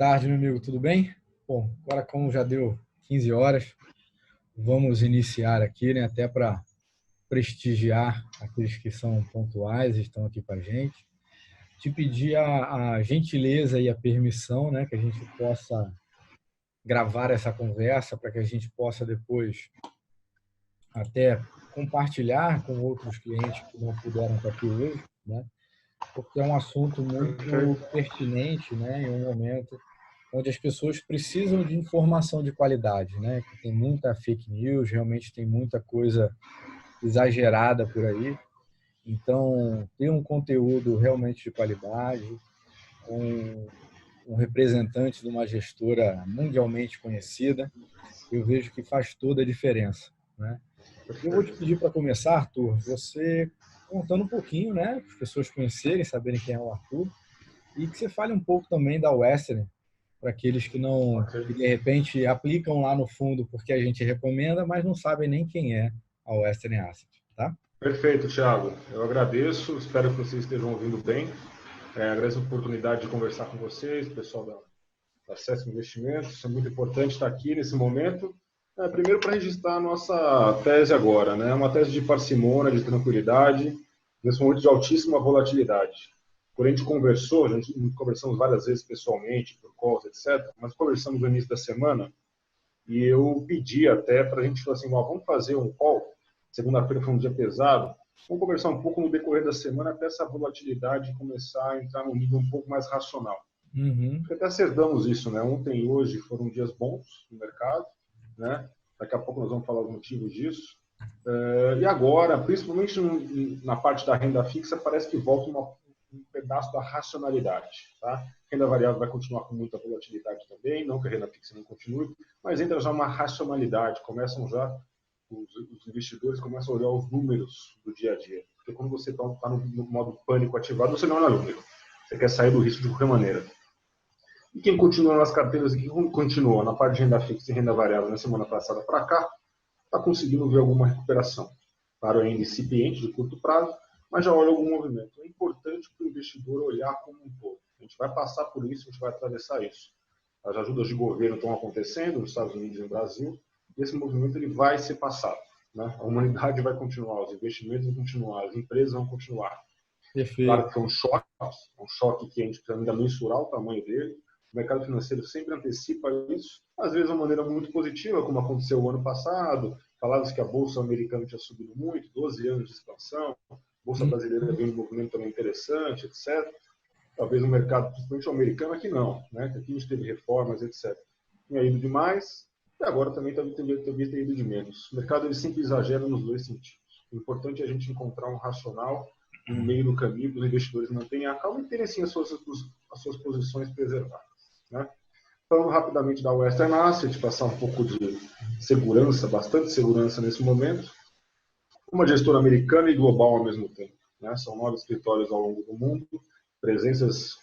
tarde, meu amigo, tudo bem? Bom, agora como já deu 15 horas, vamos iniciar aqui, né, até para prestigiar aqueles que são pontuais e estão aqui com a gente. Te pedir a gentileza e a permissão, né, que a gente possa gravar essa conversa para que a gente possa depois até compartilhar com outros clientes que não puderam estar aqui hoje, né? Porque é um assunto muito Perfeito. pertinente, né, em um momento onde as pessoas precisam de informação de qualidade, né? Que tem muita fake news, realmente tem muita coisa exagerada por aí. Então, ter um conteúdo realmente de qualidade, com um representante de uma gestora mundialmente conhecida, eu vejo que faz toda a diferença, né? Eu vou te Perfeito. pedir para começar, Arthur, você contando um pouquinho, né, para as pessoas conhecerem, saberem quem é o Arthur, e que você fale um pouco também da Western, para aqueles que não, Ok. que de repente aplicam lá no fundo porque a gente recomenda, mas não sabem nem quem é a Western Asset, tá? Perfeito, Thiago. Eu agradeço, espero que vocês estejam ouvindo bem. Agradeço a oportunidade de conversar com vocês, pessoal da Acesso Investimentos. É muito importante estar aqui nesse momento. Primeiro, para registrar a nossa tese agora, né? Uma tese de parcimônia, de tranquilidade, nesse momento de altíssima volatilidade. Quando a gente conversou, a gente conversamos várias vezes pessoalmente, por calls, etc., mas conversamos no início da semana. E eu pedi até para a gente falar assim, vamos fazer um call. Segunda-feira foi um dia pesado. Vamos conversar um pouco no decorrer da semana até essa volatilidade começar a entrar num nível um pouco mais racional. Uhum. Porque até acertamos isso, né? Ontem e hoje foram dias bons no mercado, né? Daqui a pouco nós vamos falar os motivos disso. E agora, principalmente na parte da renda fixa, parece que volta um pedaço da racionalidade. Tá? Renda variável vai continuar com muita volatilidade também, não que a renda fixa não continue, mas entra já uma racionalidade, começam já os investidores começam a olhar os números do dia a dia. Porque quando você está no modo pânico ativado, você não olha número. Você quer sair do risco de qualquer maneira. E quem continua nas carteiras, quem continua na parte de renda fixa e renda variável na semana passada para cá, está conseguindo ver alguma recuperação. Claro, ainda incipiente, de curto prazo, mas já olha algum movimento. É importante para o investidor olhar como um todo. A gente vai passar por isso, a gente vai atravessar isso. As ajudas de governo estão acontecendo nos Estados Unidos e no Brasil, e esse movimento ele vai ser passado. Né? A humanidade vai continuar, os investimentos vão continuar, as empresas vão continuar. Claro Perfeito. que foi um choque que a gente precisa ainda mensurar o tamanho dele. O mercado financeiro sempre antecipa isso, às vezes de uma maneira muito positiva, como aconteceu o ano passado. Falava-se que a Bolsa americana tinha subido muito, 12 anos de expansão, a Bolsa brasileira veio um movimento também interessante, etc. Talvez o mercado, principalmente o americano, aqui não, né? Aqui a gente teve reformas, etc. Tinha ido demais, e agora também talvez tenha ido de menos. O mercado ele sempre exagera nos dois sentidos. O importante é a gente encontrar um racional no meio do caminho, os investidores mantenham a calma e terem sim as suas posições preservadas. Né? Falando rapidamente da Western Asset, passar um pouco de segurança, bastante segurança nesse momento. Uma gestora americana e global ao mesmo tempo. Né? São 9 escritórios ao longo do mundo, presenças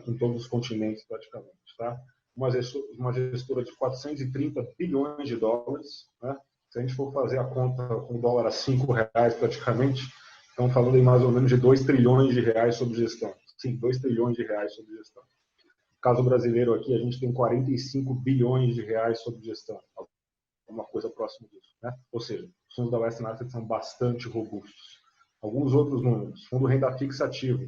em todos os continentes praticamente. Tá? Uma gestora de 430 bilhões de dólares. Né? Se a gente for fazer a conta com o dólar a R$ 5 praticamente, estamos falando em mais ou menos de 2 trilhões de reais sob gestão. Sim, 2 trilhões de reais sob gestão. No caso brasileiro aqui, a gente tem 45 bilhões de reais sob gestão. Alguma coisa próxima disso. Né? Ou seja, os fundos da Western Asset são bastante robustos. Alguns outros números. Fundo renda fixa ativo.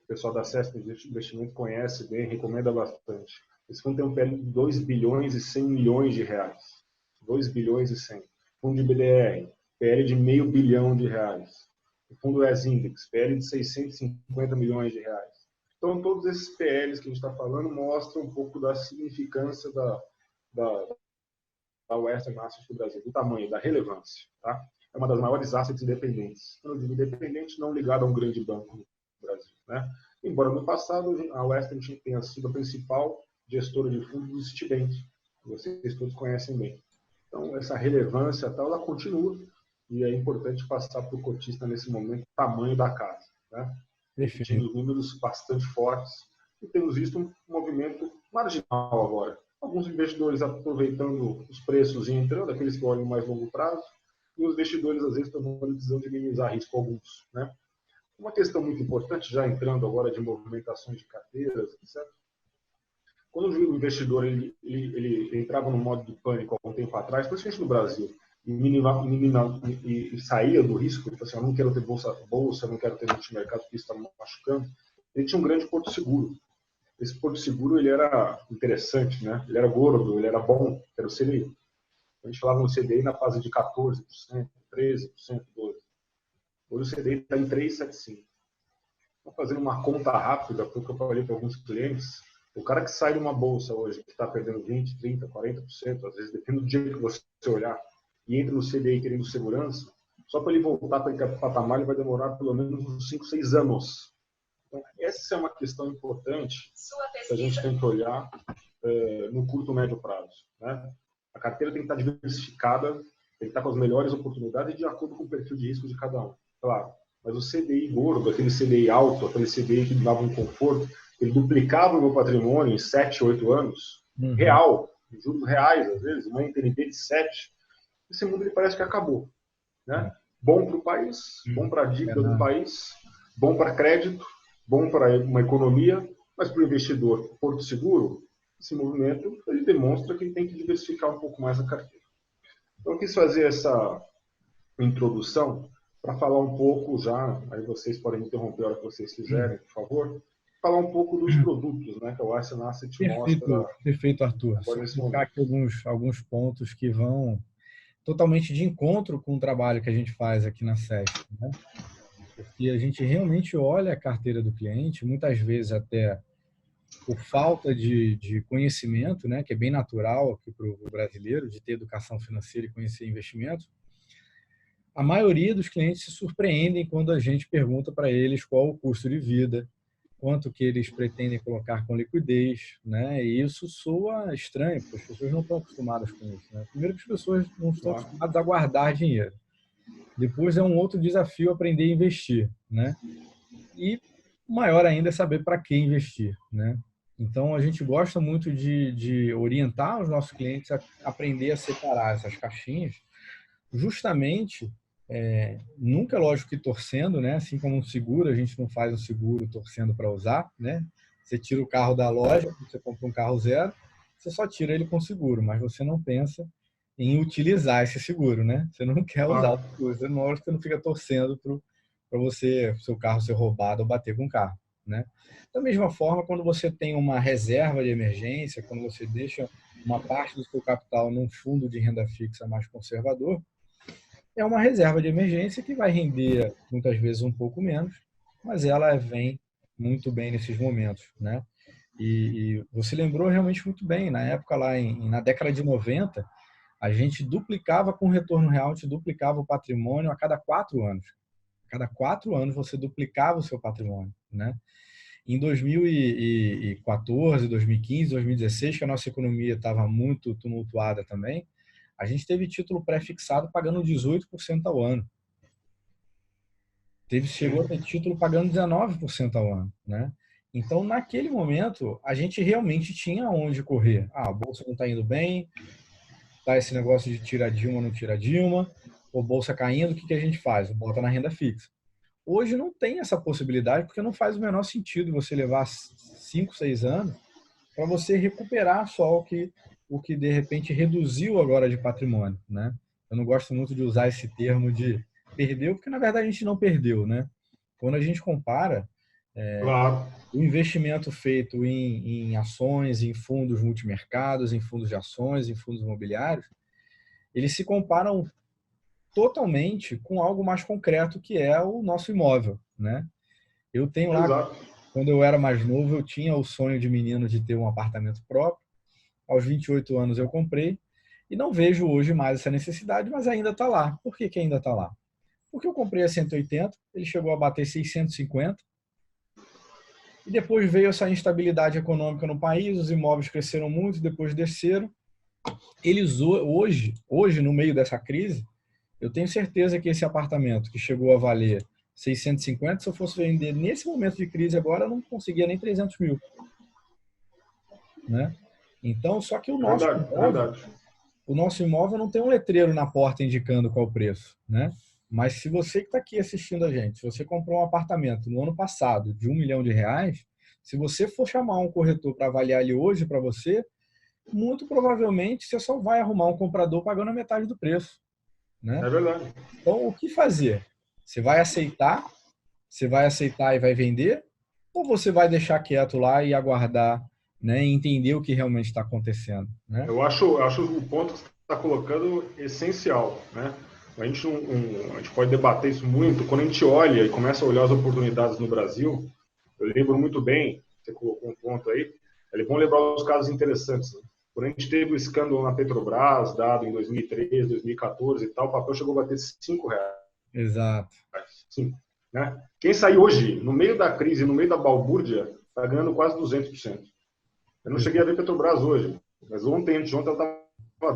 O pessoal da CESP de investimento conhece bem, recomenda bastante. Esse fundo tem um PL de 2 bilhões e 100 milhões de reais. 2 bilhões e 100. Fundo de BDR, PL de meio bilhão de reais. O fundo ES-Index, PL de 650 milhões de reais. Então, todos esses PLs que a gente está falando mostram um pouco da significância da Western Asset do Brasil, do tamanho, da relevância. Tá? É uma das maiores assets independentes. Quando eu digo independente, não ligado a um grande banco no Brasil. Né? Embora no passado a Western tenha sido a principal gestora de fundos do Citibank, que vocês todos conhecem bem. Então, essa relevância tal, ela continua e é importante passar para o cotista nesse momento o tamanho da casa. Né? Repetindo Perfeito. os números bastante fortes e temos visto um movimento marginal agora. Alguns investidores aproveitando os preços e entrando, aqueles que olham mais longo prazo, e os investidores às vezes tomando a decisão de minimizar risco alguns. Né? Uma questão muito importante, já entrando agora de movimentações de carteiras, etc. quando o investidor ele entrava no modo de pânico há um tempo atrás, principalmente no Brasil, e saía do risco, ele falou assim, eu não quero ter bolsa, não quero ter multimercado, porque isso está me machucando, ele tinha um grande porto seguro. Esse porto seguro ele era interessante, né? Ele era gordo, ele era bom, era o CDI. A gente falava no CDI na fase de 14%, 13%, 12%. Hoje o CDI está em 3,75%. Estou fazendo uma conta rápida, porque eu falei para alguns clientes, o cara que sai de uma bolsa hoje, que está perdendo 20%, 30%, 40%, às vezes depende do dia que você olhar, e entra no CDI querendo segurança, só para ele voltar para aquele patamar, ele vai demorar pelo menos uns 5, 6 anos. Então, essa é uma questão importante que a gente tem que olhar no curto e médio prazo. Né? A carteira tem que estar diversificada, tem que estar com as melhores oportunidades de acordo com o perfil de risco de cada um. Claro, mas o CDI gordo, aquele CDI alto, aquele CDI que dava um conforto, ele duplicava o meu patrimônio em 7, 8 anos, real, em juros reais, às vezes, uma NTNB de 7, esse mundo ele parece que acabou. Né? Bom para o país, bom para a dívida do país, bom para crédito, bom para uma economia, mas para o investidor, Porto Seguro, esse movimento ele demonstra que ele tem que diversificar um pouco mais a carteira. Então, eu quis fazer essa introdução para falar um pouco já, aí vocês podem me interromper a hora que vocês quiserem, por favor, falar um pouco dos produtos, né, que o Asset Asset mostra. Perfeito, Arthur. Só colocar aqui alguns pontos que vão totalmente de encontro com o trabalho que a gente faz aqui na SESC, né? Porque a gente realmente olha a carteira do cliente, muitas vezes até por falta de conhecimento, né, que é bem natural aqui para o brasileiro, de ter educação financeira e conhecer investimentos. A maioria dos clientes se surpreendem quando a gente pergunta para eles qual o custo de vida, quanto que eles pretendem colocar com liquidez, né? E isso soa estranho, porque as pessoas não estão acostumadas com isso, né? Primeiro que as pessoas não estão acostumadas a guardar dinheiro. Depois é um outro desafio aprender a investir, né? E maior ainda é saber para que investir, né? Então a gente gosta muito de orientar os nossos clientes a aprender a separar essas caixinhas, justamente nunca, lógico que torcendo, né? Assim como um seguro, a gente não faz um seguro torcendo para usar, né? Você tira o carro da loja, você compra um carro zero, você só tira ele com seguro, mas você não pensa em utilizar esse seguro, né? Você não quer usar o seguro, você não fica torcendo para você, seu carro ser roubado ou bater com o carro, né? Da mesma forma, quando você tem uma reserva de emergência, quando você deixa uma parte do seu capital num fundo de renda fixa mais conservador, é uma reserva de emergência que vai render muitas vezes um pouco menos, mas ela vem muito bem nesses momentos, né? E você lembrou realmente muito bem, na época lá na década de 90, a gente duplicava com retorno real, a gente duplicava o patrimônio a cada 4 anos. A cada 4 anos você duplicava o seu patrimônio, né? Em 2014, 2015, 2016, que a nossa economia estava muito tumultuada também, a gente teve título pré-fixado pagando 18% ao ano. Chegou a ter título pagando 19% ao ano, né? Então, naquele momento, a gente realmente tinha onde correr. A bolsa não está indo bem, tá esse negócio de tira Dilma, não tira Dilma, ou bolsa caindo, o que a gente faz? Bota na renda fixa. Hoje não tem essa possibilidade, porque não faz o menor sentido você levar 5, 6 anos para você recuperar só o que de repente reduziu agora de patrimônio, né? Eu não gosto muito de usar esse termo de perdeu, porque na verdade a gente não perdeu, né? Quando a gente compara o investimento feito em ações, em fundos multimercados, em fundos de ações, em fundos imobiliários, eles se comparam totalmente com algo mais concreto, que é o nosso imóvel, né? Eu tenho lá, quando eu era mais novo, eu tinha o sonho de menino de ter um apartamento próprio. Aos 28 anos eu comprei e não vejo hoje mais essa necessidade, mas ainda está lá. Por que ainda está lá? Porque eu comprei a 180, ele chegou a bater 650 e depois veio essa instabilidade econômica no país, os imóveis cresceram muito, depois desceram. Eles hoje, no meio dessa crise, eu tenho certeza que esse apartamento que chegou a valer 650, se eu fosse vender nesse momento de crise agora, eu não conseguia nem 300 mil. Né? Então, só que o nosso imóvel não tem um letreiro na porta indicando qual o preço. Né? Mas se você que está aqui assistindo a gente, se você comprou um apartamento no ano passado de R$1 milhão, Se você for chamar um corretor para avaliar ele hoje para você, muito provavelmente você só vai arrumar um comprador pagando a metade do preço, né? É verdade. Então, o que fazer? Você vai aceitar? Você vai aceitar e vai vender? Ou você vai deixar quieto lá e aguardar, né, e entender o que realmente está acontecendo, né? Eu acho o ponto que você está colocando essencial, né? A gente pode debater isso muito. Quando a gente olha e começa a olhar as oportunidades no Brasil, eu lembro muito bem, você colocou um ponto aí, é bom lembrar os casos interessantes. Né? Quando a gente teve o escândalo na Petrobras, dado em 2013, 2014 e tal, o papel chegou a bater R$ 5. Exato. Sim, né? Quem sai hoje, no meio da crise, no meio da balbúrdia, está ganhando quase 200%. Eu não cheguei a ver Petrobras hoje, mas ontem ela estava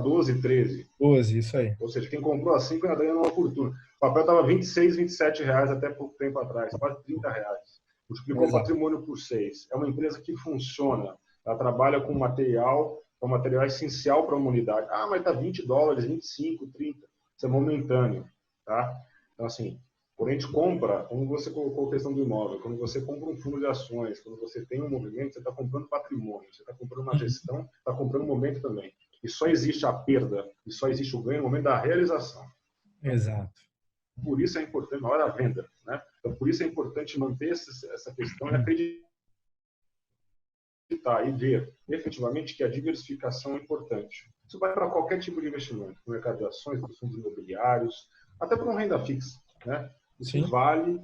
12, 13. 12, isso aí. Ou seja, quem comprou a 5 ainda ganhando uma fortuna. O papel estava 26, 27 reais até pouco tempo atrás, quase 30 reais. Multiplicou o Exato. patrimônio por 6. É uma empresa que funciona. Ela trabalha com material, é um material essencial para a humanidade. Ah, mas está $20, 25, 30. Isso é momentâneo. Tá? Então, assim, quando a gente compra, como você colocou a questão do imóvel, quando você compra um fundo de ações, quando você tem um movimento, você está comprando patrimônio, você está comprando uma gestão, está comprando um momento também. E só existe a perda, e só existe o ganho no momento da realização. Exato. Por isso é importante, na hora da venda, né? Então, por isso é importante manter essa questão e acreditar e ver efetivamente que a diversificação é importante. Isso vai para qualquer tipo de investimento, no mercado de ações, para os fundos imobiliários, até para uma renda fixa, né? Isso Sim. vale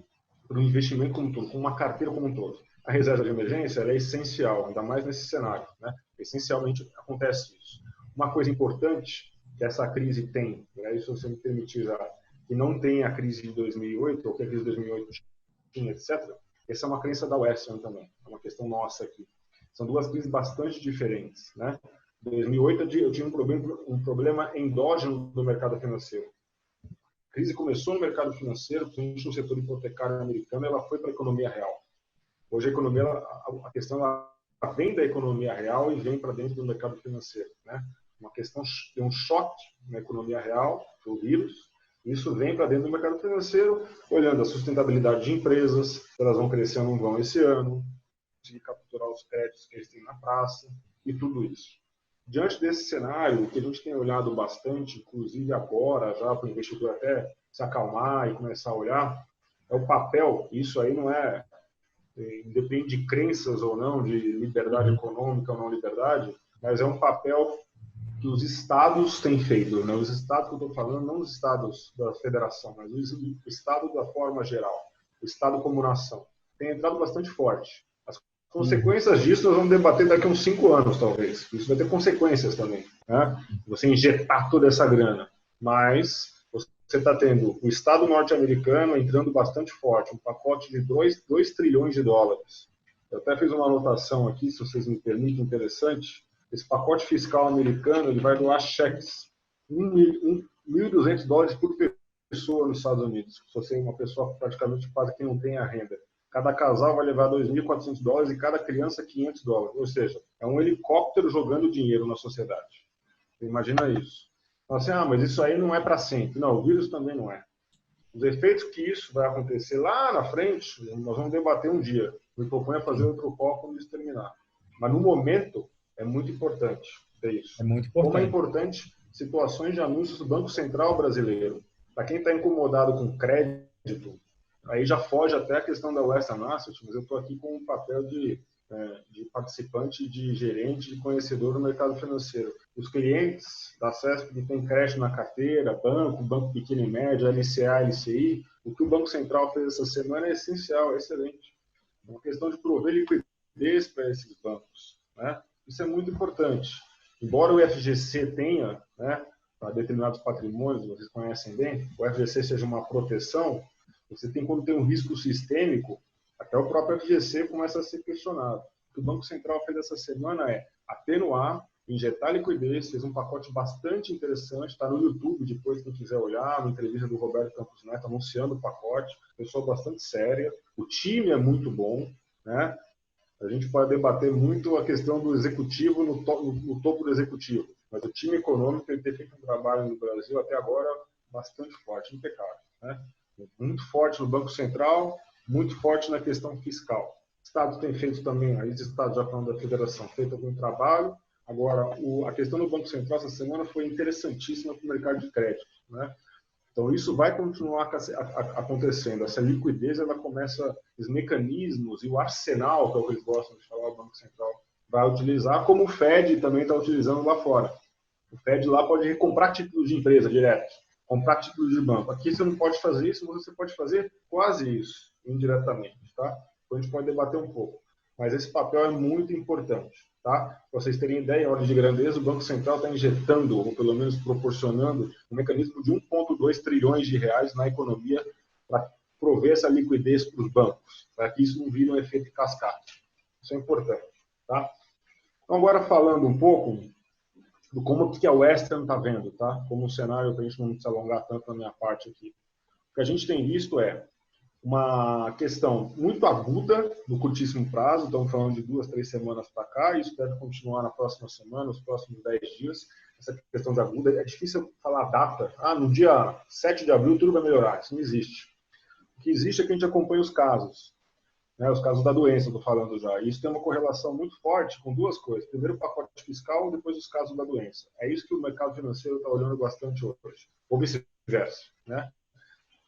para o investimento como um todo, com uma carteira como um todo. A reserva de emergência ela é essencial, ainda mais nesse cenário, né? Essencialmente acontece isso. Uma coisa importante que essa crise tem, né? Isso você me permitir já, que não tem a crise de 2008, ou que a crise de 2008 tinha, etc. Essa é uma crença da Western também, é uma questão nossa aqui. São duas crises bastante diferentes, né? Em 2008 eu tinha um problema endógeno do mercado financeiro. A crise começou no mercado financeiro, principalmente no setor hipotecário americano, ela foi para a economia real. Hoje a economia, a questão ela vem da economia real e vem para dentro do mercado financeiro, né? Uma questão tem um choque na economia real, do vírus, e isso vem para dentro do mercado financeiro, olhando a sustentabilidade de empresas, se elas vão crescer ou não vão esse ano, conseguir capturar os créditos que eles têm na praça e tudo isso. Diante desse cenário, o que a gente tem olhado bastante, inclusive agora, já para o investidor até se acalmar e começar a olhar, é o papel. Isso aí não é, independe de crenças ou não, de liberdade econômica ou não liberdade, mas é um papel que os estados têm feito. Né? Os estados que eu estou falando, não os estados da federação, mas o estado da forma geral, o estado como nação, tem entrado bastante forte. Consequências disso nós vamos debater daqui a uns 5 anos, talvez. Isso vai ter consequências também. Né? Você injetar toda essa grana. Mas você está tendo o Estado norte-americano entrando bastante forte, um pacote de 2 trilhões de dólares. Eu até fiz uma anotação aqui, se vocês me permitem, interessante. Esse pacote fiscal americano ele vai doar cheques. $1.200 por pessoa nos Estados Unidos. Se você é uma pessoa praticamente quase que não tem a renda. Cada casal vai levar $2.400 e cada criança $500. Ou seja, é um helicóptero jogando dinheiro na sociedade. Você imagina isso. Então, assim, mas isso aí não é para sempre. Não, o vírus também não é. Os efeitos que isso vai acontecer lá na frente, nós vamos debater um dia. Me proponho a fazer outro foco quando isso terminar. Mas no momento, é muito importante ter isso. É muito importante. Como é importante situações de anúncios do Banco Central brasileiro. Para quem está incomodado com crédito, aí já foge até a questão da Western Asset, mas eu estou aqui com um papel de participante, de gerente, de conhecedor do mercado financeiro. Os clientes da CESP que têm crédito na carteira, banco pequeno e médio, LCA, LCI, o que o Banco Central fez essa semana é essencial, é excelente. É uma questão de prover liquidez para esses bancos. Né? Isso é muito importante. Embora o FGC tenha, né, para determinados patrimônios, vocês conhecem bem, o FGC seja uma proteção, você tem, quando tem um risco sistêmico, até o próprio FGC começa a ser questionado. O que o Banco Central fez essa semana é atenuar, injetar liquidez, fez um pacote bastante interessante, está no YouTube, depois quem quiser olhar, uma entrevista do Roberto Campos Neto anunciando o pacote, pessoa bastante séria, o time é muito bom, né? A gente pode debater muito a questão do executivo no topo do executivo, mas o time econômico ele tem feito um trabalho no Brasil até agora bastante forte, impecável, né? Muito forte no Banco Central, muito forte na questão fiscal. Estados têm feito também, aí os estados já falando da federação, feito algum trabalho. Agora, a questão do Banco Central essa semana foi interessantíssima para o mercado de crédito, né? Então, isso vai continuar acontecendo. Essa liquidez, ela começa, os mecanismos e o arsenal, que é o que eles gostam de falar, o Banco Central vai utilizar, como o Fed também está utilizando lá fora. O Fed lá pode recomprar títulos de empresa direto, comprar títulos de banco. Aqui você não pode fazer isso, mas você pode fazer quase isso, indiretamente, tá? Então, a gente pode debater um pouco. Mas esse papel é muito importante, tá? Para vocês terem ideia, em ordem de grandeza, o Banco Central está injetando, ou pelo menos proporcionando, um mecanismo de 1,2 trilhões de reais na economia para prover essa liquidez para os bancos, para que isso não vire um efeito cascata. Isso é importante, tá? Então, agora falando um pouco do como que a Western está vendo, tá? Como um cenário, para a gente não se alongar tanto na minha parte aqui. O que a gente tem visto é uma questão muito aguda no curtíssimo prazo, estamos falando de 2, 3 semanas para cá, isso deve continuar na próxima semana, nos próximos 10 dias, essa questão de aguda, é difícil falar a data, no dia 7 de abril tudo vai melhorar, isso não existe. O que existe é que a gente acompanha os casos, né, os casos da doença, estou falando já, e isso tem uma correlação muito forte com duas coisas, primeiro o pacote fiscal, depois os casos da doença. É isso que o mercado financeiro está olhando bastante hoje, ou vice-versa, né?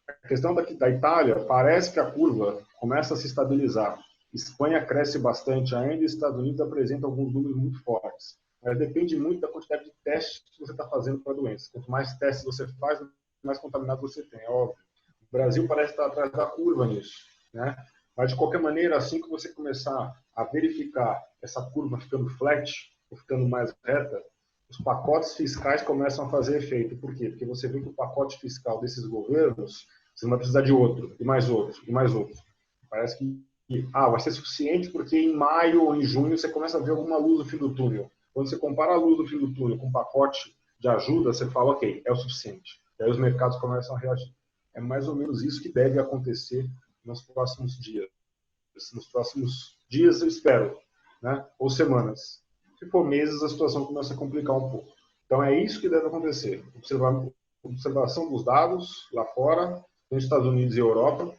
A questão da Itália, parece que a curva começa a se estabilizar. Espanha cresce bastante ainda e Estados Unidos apresenta alguns números muito fortes. Mas depende muito da quantidade de testes que você está fazendo para a doença. Quanto mais testes você faz, mais contaminado você tem, é óbvio. O Brasil parece estar atrás da curva nisso, né? Mas, de qualquer maneira, assim que você começar a verificar essa curva ficando flat, ou ficando mais reta, os pacotes fiscais começam a fazer efeito. Por quê? Porque você vê que o pacote fiscal desses governos, você não vai precisar de outro, e mais outro, e mais outro. Parece que vai ser suficiente porque em maio ou em junho você começa a ver alguma luz no fim do túnel. Quando você compara a luz do fim do túnel com o pacote de ajuda, você fala, ok, é o suficiente. E aí os mercados começam a reagir. É mais ou menos isso que deve acontecer nos próximos dias. Nos próximos dias, eu espero, né? Ou semanas. Se for meses, a situação começa a complicar um pouco. Então, é isso que deve acontecer. Observação dos dados lá fora, nos Estados Unidos e Europa,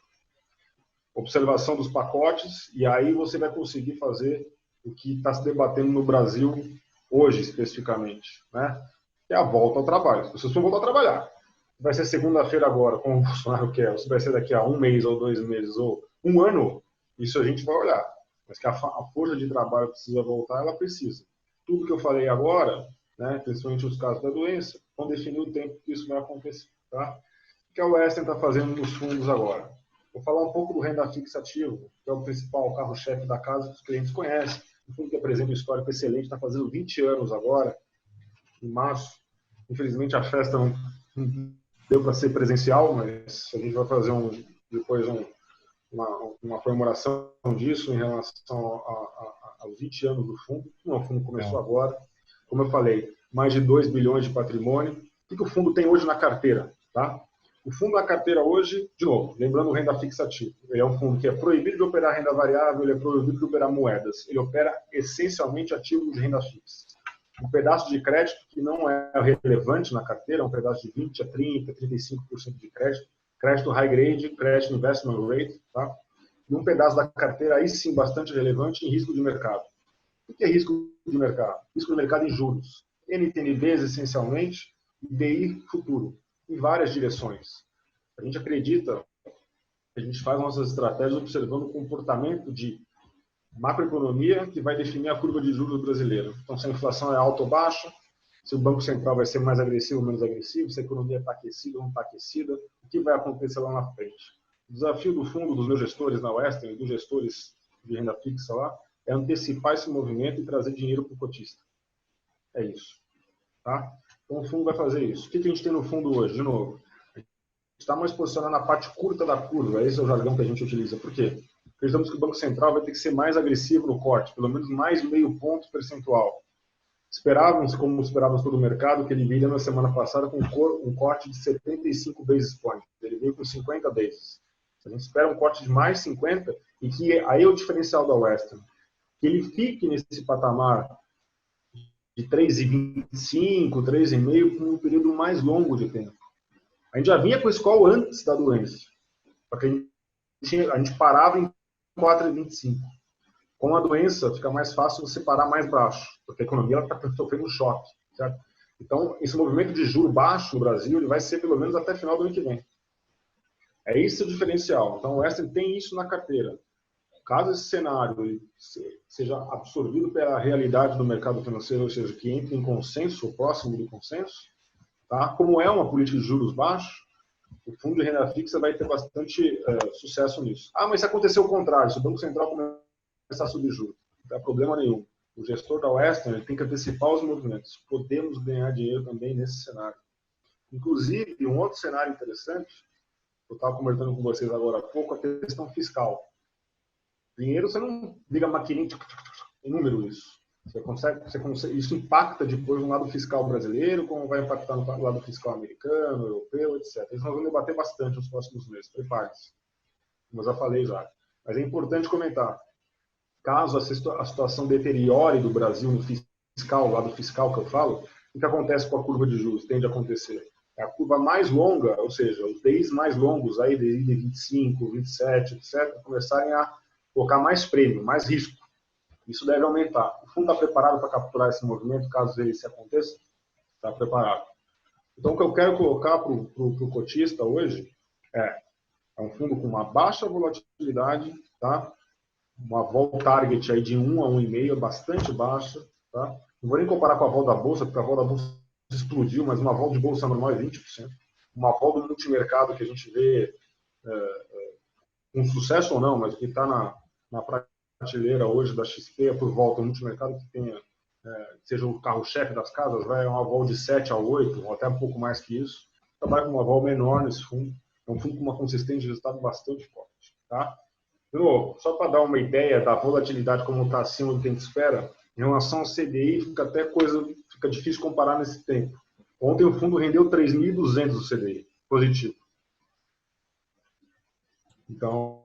observação dos pacotes, e aí você vai conseguir fazer o que está se debatendo no Brasil hoje, especificamente, né? Que é a volta ao trabalho. As pessoas vão voltar a trabalhar. Vai ser segunda-feira agora, como o Bolsonaro quer, ou se vai ser daqui a 1 mês, ou 2 meses, ou 1 ano, isso a gente vai olhar. Mas que a força de trabalho precisa voltar, ela precisa. Tudo que eu falei agora, né, principalmente os casos da doença, vão definir o tempo que isso vai acontecer. Tá? O que a Western está fazendo nos fundos agora? Vou falar um pouco do renda fixa ativo, que é o principal carro-chefe da casa que os clientes conhecem. Um fundo que apresenta um histórico excelente, está fazendo 20 anos agora, em março. Infelizmente a festa não deu para ser presencial, mas a gente vai fazer depois uma comemoração disso em relação aos 20 anos do fundo. O fundo começou agora. Como eu falei, mais de 2 bilhões de patrimônio. O que o fundo tem hoje na carteira? Tá? O fundo na carteira hoje, de novo, lembrando o renda fixa ativo, ele é um fundo que é proibido de operar renda variável, ele é proibido de operar moedas. Ele opera essencialmente ativos de renda fixa. Um pedaço de crédito que não é relevante na carteira, um pedaço de 20% a 30%, 35% de crédito, crédito high grade, crédito investment grade, tá? E um pedaço da carteira aí sim bastante relevante em risco de mercado. O que é risco de mercado? Risco de mercado em juros. NTNBs essencialmente, e DI futuro, em várias direções. A gente acredita, a gente faz nossas estratégias observando o comportamento de macroeconomia que vai definir a curva de juros brasileira. Então, se a inflação é alta ou baixa, se o Banco Central vai ser mais agressivo ou menos agressivo, se a economia está aquecida ou não está aquecida, o que vai acontecer lá na frente. O desafio do fundo, dos meus gestores na Western, dos gestores de renda fixa lá, é antecipar esse movimento e trazer dinheiro para o cotista. É isso. Tá? Então, o fundo vai fazer isso. O que a gente tem no fundo hoje? De novo, a gente está mais posicionado na parte curta da curva. Esse é o jargão que a gente utiliza. Por quê? Acreditamos que o Banco Central vai ter que ser mais agressivo no corte, pelo menos mais meio ponto percentual. Esperávamos, como esperávamos todo o mercado, que ele viria na semana passada com um corte de 75 basis points. Ele veio com 50 basis. A gente espera um corte de mais 50 e que aí é o diferencial da Western. Que ele fique nesse patamar de 3,25, 3,5 por um período mais longo de tempo. A gente já vinha com esse call antes da doença. Porque a gente parava em 4,25. Com a doença, fica mais fácil você parar mais baixo, porque a economia está sofrendo um choque, certo? Então, esse movimento de juro baixo no Brasil ele vai ser pelo menos até final do ano que vem. É esse o diferencial. Então, o Western tem isso na carteira. Caso esse cenário seja absorvido pela realidade do mercado financeiro, ou seja, que entre em consenso, próximo do consenso, tá? Como é uma política de juros baixos, o fundo de renda fixa vai ter bastante sucesso nisso. Ah, mas se acontecer o contrário, se o Banco Central começar a subir juros, não tem problema nenhum. O gestor da Western tem que antecipar os movimentos. Podemos ganhar dinheiro também nesse cenário. Inclusive, um outro cenário interessante, eu estava conversando com vocês agora há pouco, a questão fiscal. Dinheiro, você não liga a maquininha, em número isso. Você consegue, isso impacta depois no lado fiscal brasileiro, como vai impactar no lado fiscal americano, europeu, etc. Isso nós vamos debater bastante nos próximos meses. Prepare-se. Como eu já falei já. Mas é importante comentar. Caso a situação deteriore do Brasil no fiscal, lado fiscal que eu falo, o que acontece com a curva de juros? Tende a acontecer. É a curva mais longa, ou seja, os DIs mais longos, aí de 25, 27, etc., começarem a colocar mais prêmio, mais risco. Isso deve aumentar. O fundo está preparado para capturar esse movimento, caso ele se aconteça? Está preparado. Então, o que eu quero colocar para o cotista hoje é um fundo com uma baixa volatilidade, tá? Uma vol target aí de 1 a 1,5, bastante baixa. Tá? Não vou nem comparar com a vol da Bolsa, porque a vol da Bolsa explodiu, mas uma vol de Bolsa normal é 20%. Uma vol do multimercado que a gente vê com sucesso ou não, mas que está na prateleira hoje da XP, por volta do multimercado que tenha, seja o carro-chefe das casas, vai uma vol de 7 a 8, ou até um pouco mais que isso. Trabalha com uma vol menor nesse fundo. É um fundo com uma consistência de resultado bastante forte. Tá? De novo, só para dar uma ideia da volatilidade como está acima do que a gente espera, em relação ao CDI, fica difícil comparar nesse tempo. Ontem o fundo rendeu 3.200 do CDI, positivo. Então,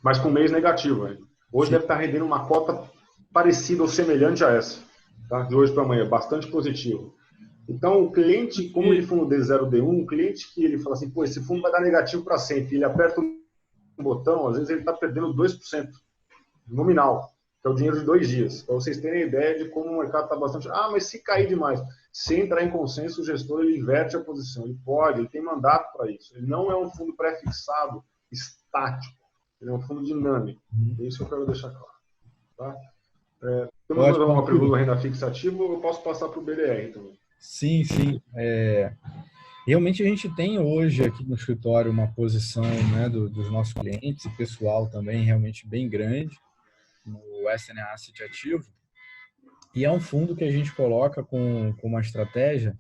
mas com mês negativo. Hein? Hoje Sim. Deve estar rendendo uma cota parecida ou semelhante a essa, tá? De hoje para amanhã, bastante positivo. Então, o cliente, como ele fundo D0D1, o cliente que ele fala assim, pô, esse fundo vai dar negativo para sempre, ele aperta um botão, às vezes ele está perdendo 2% nominal, que é o dinheiro de 2 dias. Para vocês terem ideia de como o mercado está bastante... Ah, mas se cair demais. Se entrar em consenso, o gestor ele inverte a posição. Ele pode, ele tem mandato para isso. Ele não é um fundo pré-fixado, estático. Ele é um fundo dinâmico. É isso que eu quero deixar claro. Tá? Temos uma pergunta da renda fixa ativa ou eu posso passar para o BDR também? Sim, sim. Realmente a gente tem hoje aqui no escritório uma posição, né, dos nossos clientes e pessoal também realmente bem grande no SNA Asset Ativo. E é um fundo que a gente coloca com uma estratégia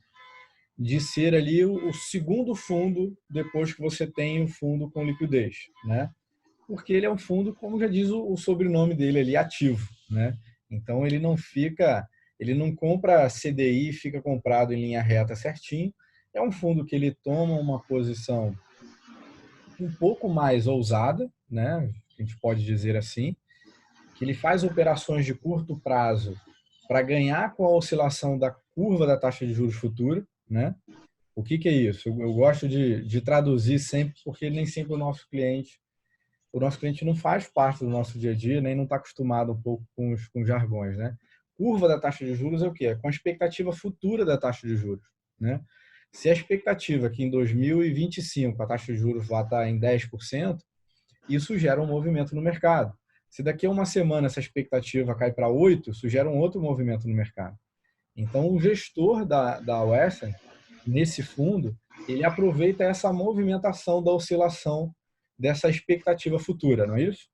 de ser ali o segundo fundo depois que você tem o fundo com liquidez, né? Porque ele é um fundo, como já diz o sobrenome dele ali, ativo, né? Então ele não compra CDI e fica comprado em linha reta certinho. É um fundo que ele toma uma posição um pouco mais ousada, né? A gente pode dizer assim, que ele faz operações de curto prazo para ganhar com a oscilação da curva da taxa de juros futura, né? O que é isso? Eu gosto de traduzir sempre, porque nem sempre o nosso cliente não faz parte do nosso dia a dia, nem não está acostumado um pouco com jargões, né? Curva da taxa de juros é o quê? É com a expectativa futura da taxa de juros, né? Se a expectativa é que em 2025 a taxa de juros vai estar em 10%, isso gera um movimento no mercado. Se daqui a uma semana essa expectativa cai para 8%, isso gera um outro movimento no mercado. Então, o gestor da Western, nesse fundo, ele aproveita essa movimentação da oscilação dessa expectativa futura, não é isso?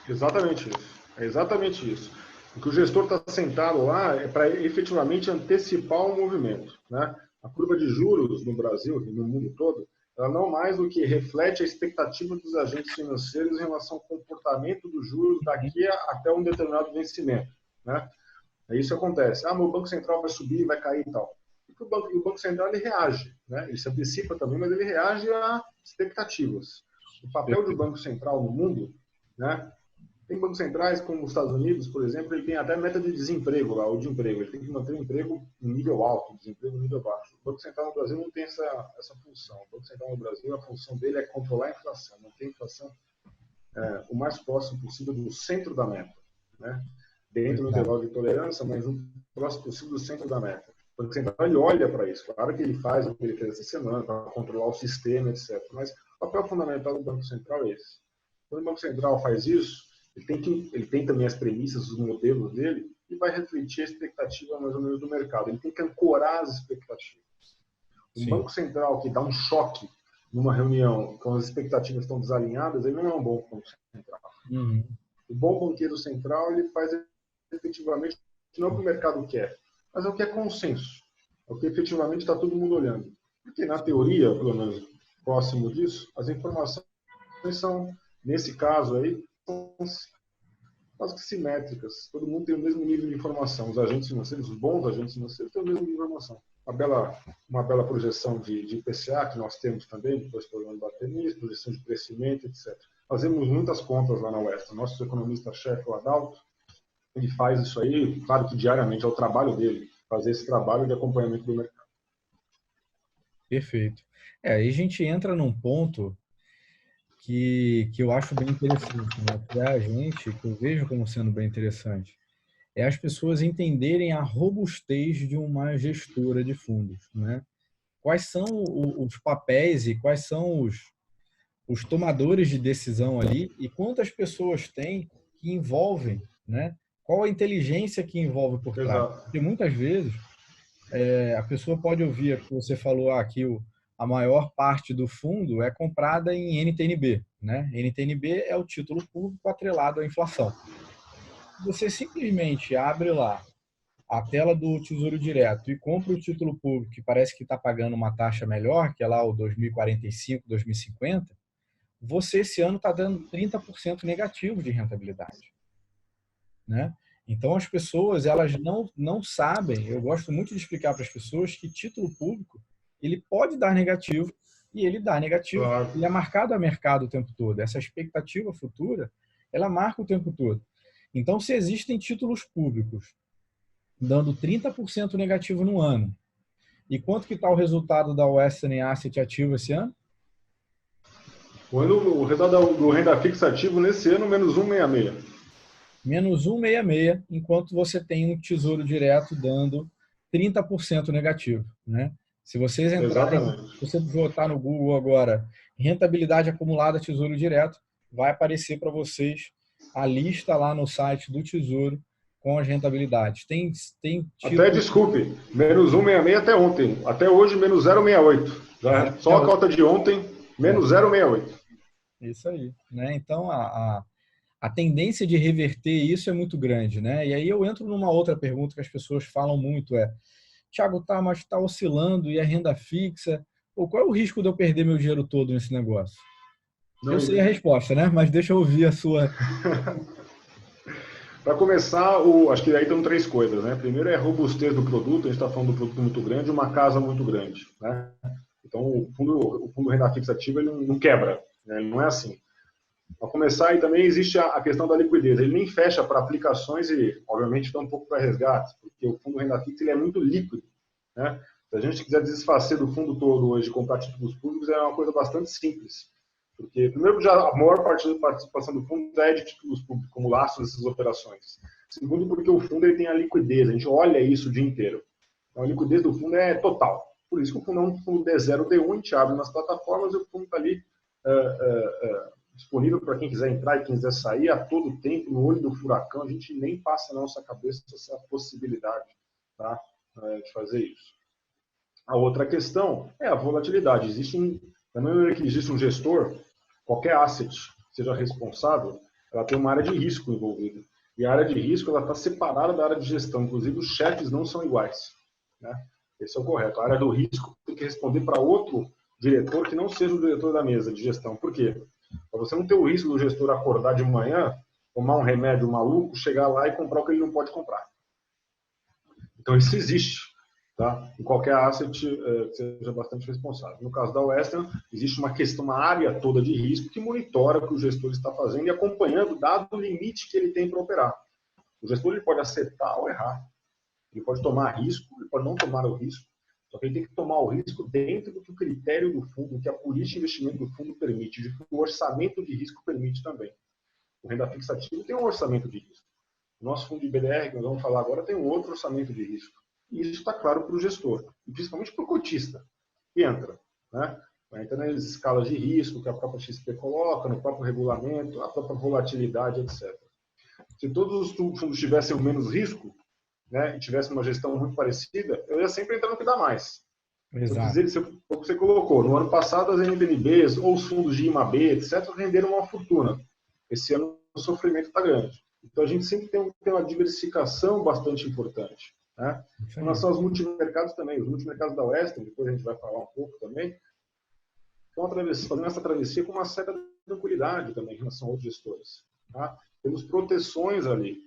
Exatamente isso. É exatamente isso. O que o gestor está sentado lá é para efetivamente antecipar o movimento. Né? A curva de juros no Brasil e no mundo todo, ela não mais do que reflete a expectativa dos agentes financeiros em relação ao comportamento dos juros daqui até um determinado vencimento. Né? É isso que acontece. Ah, meu Banco Central vai subir, vai cair e tal. E o Banco Central ele reage. Né? Ele se antecipa também, mas ele reage a expectativas. O papel do Banco Central no mundo, né? Tem bancos centrais, como os Estados Unidos, por exemplo, ele tem até meta de desemprego lá, ou de emprego. Ele tem que manter o emprego em nível alto, o desemprego em nível baixo. O Banco Central no Brasil não tem essa função. O Banco Central no Brasil, a função dele é controlar a inflação, manter a inflação o mais próximo possível do centro da meta, né? Dentro do intervalo de tolerância, mas o próximo possível do centro da meta. O Banco Central ele olha para isso. Claro que ele faz o que ele fez essa semana para controlar o sistema, etc. Mas o papel fundamental do Banco Central é esse. Quando o Banco Central faz isso, ele tem também as premissas, os modelos dele, e vai refletir a expectativa mais ou menos do mercado. Ele tem que ancorar as expectativas. Um Sim. Banco Central que dá um choque numa reunião com as expectativas estão desalinhadas, ele não é um bom Banco Central. Uhum. O bom banqueiro central, ele faz efetivamente não o que o mercado quer, mas é o que é consenso. É o que efetivamente está todo mundo olhando. Porque na teoria, pelo menos próximo disso, as informações são, nesse caso aí, são quase que simétricas. Todo mundo tem o mesmo nível de informação. Os agentes financeiros, os bons agentes financeiros, têm o mesmo nível de informação. Uma bela projeção de IPCA, que nós temos também, depois podemos bater nisso, projeção de crescimento, etc. Fazemos muitas contas lá na West. Nosso economista-chefe, o Adalto, ele faz isso aí, claro que diariamente, é o trabalho dele, fazer esse trabalho de acompanhamento do mercado. Perfeito. Aí a gente entra num ponto que eu acho bem interessante, né? Para a gente, que eu vejo como sendo bem interessante, é as pessoas entenderem a robustez de uma gestora de fundos, né? Quais são os papéis e quais são os tomadores de decisão ali e quantas pessoas tem que envolvem, né? Qual a inteligência que envolve por trás? Exato. Porque muitas vezes a pessoa pode ouvir que você falou que a maior parte do fundo é comprada em NTN-B, né? NTN-B é o título público atrelado à inflação. Você simplesmente abre lá a tela do Tesouro Direto e compra o título público que parece que está pagando uma taxa melhor, que é lá o 2045, 2050, você esse ano está dando 30% negativo de rentabilidade, né? Então as pessoas elas não sabem. Eu gosto muito de explicar para as pessoas que título público ele pode dar negativo e ele dá negativo. Claro. Ele é marcado a mercado o tempo todo. Essa expectativa futura ela marca o tempo todo. Então se existem títulos públicos dando 30% negativo no ano, e quanto que está o resultado da Western Asset ativo esse ano? O resultado do renda fixa ativo nesse ano, menos 1,66. Menos 1,66, enquanto você tem um tesouro direto dando 30% negativo, né? Se vocês entrarem, Exatamente. se você botar no Google agora, rentabilidade acumulada tesouro direto, vai aparecer para vocês a lista lá no site do Tesouro com as rentabilidades. Tem Até, desculpe, menos 1,66 até ontem. Até hoje, menos 0,68. Já, só a cota de ontem, menos 0,68. Isso aí, né? Então, a tendência de reverter isso é muito grande, né? E aí eu entro numa outra pergunta que as pessoas falam muito, Thiago, mas está oscilando e a renda fixa, qual é o risco de eu perder meu dinheiro todo nesse negócio? Não, Eu sei a resposta, né? Mas deixa eu ouvir a sua. Para começar, acho que aí tem três coisas, né? Primeiro é a robustez do produto, a gente está falando do produto muito grande, uma casa muito grande, né? Então, o fundo renda fixa ativa ele não quebra, né? Ele não é assim. Para começar, aí também existe a questão da liquidez. Ele nem fecha para aplicações e, obviamente, dá um pouco para resgate, porque o fundo renda fixa ele é muito líquido, né? Se a gente quiser desfazer do fundo todo hoje e comprar títulos públicos, é uma coisa bastante simples. Porque, primeiro, já a maior parte da participação do fundo já é de títulos públicos, como laços dessas operações. Segundo, porque o fundo ele tem a liquidez, a gente olha isso o dia inteiro. Então, a liquidez do fundo é total. Por isso que o fundo é um fundo D0, D1, a gente abre nas plataformas e o fundo está ali disponível para quem quiser entrar e quem quiser sair a todo tempo, no olho do furacão. A gente nem passa na nossa cabeça essa possibilidade, tá, de fazer isso. A outra questão é a volatilidade. Da mesma maneira que existe um gestor, qualquer asset seja responsável, ela tem uma área de risco envolvida. E a área de risco ela está separada da área de gestão. Inclusive, os chefes não são iguais, né? Esse é o correto. A área do risco tem que responder para outro diretor que não seja o diretor da mesa de gestão. Por quê? Para você não ter o risco do gestor acordar de manhã, tomar um remédio maluco, chegar lá e comprar o que ele não pode comprar. Então, isso existe. Tá? Em qualquer asset que seja bastante responsável. No caso da Western, existe uma área toda de risco que monitora o que o gestor está fazendo e acompanhando, dado o limite que ele tem para operar. O gestor ele pode acertar ou errar. Ele pode tomar risco, ele pode não tomar o risco. Só que ele tem que tomar o risco dentro do que o critério do fundo, do que a política de investimento do fundo permite, do que o orçamento de risco permite também. O renda fixa ativa tem um orçamento de risco. O nosso fundo de BDR, que nós vamos falar agora, tem um outro orçamento de risco. E isso está claro para o gestor, e principalmente para o cotista, que entra. Né? Vai entrar nas escalas de risco que a própria XP coloca, no próprio regulamento, a própria volatilidade, etc. Se todos os fundos tivessem o menos risco, né, e tivessem uma gestão muito parecida, eu ia sempre entrar no que dá mais. Exato. O que você colocou, no ano passado as NBNBs ou os fundos de IMAB, etc., renderam uma fortuna. Esse ano o sofrimento está grande. Então a gente sempre tem uma diversificação bastante importante. Né? Com relação aos multimercados também, os multimercados da Western, depois a gente vai falar um pouco também, estão fazendo essa travessia com uma certa tranquilidade também em relação aos gestores. Tá? Temos proteções ali.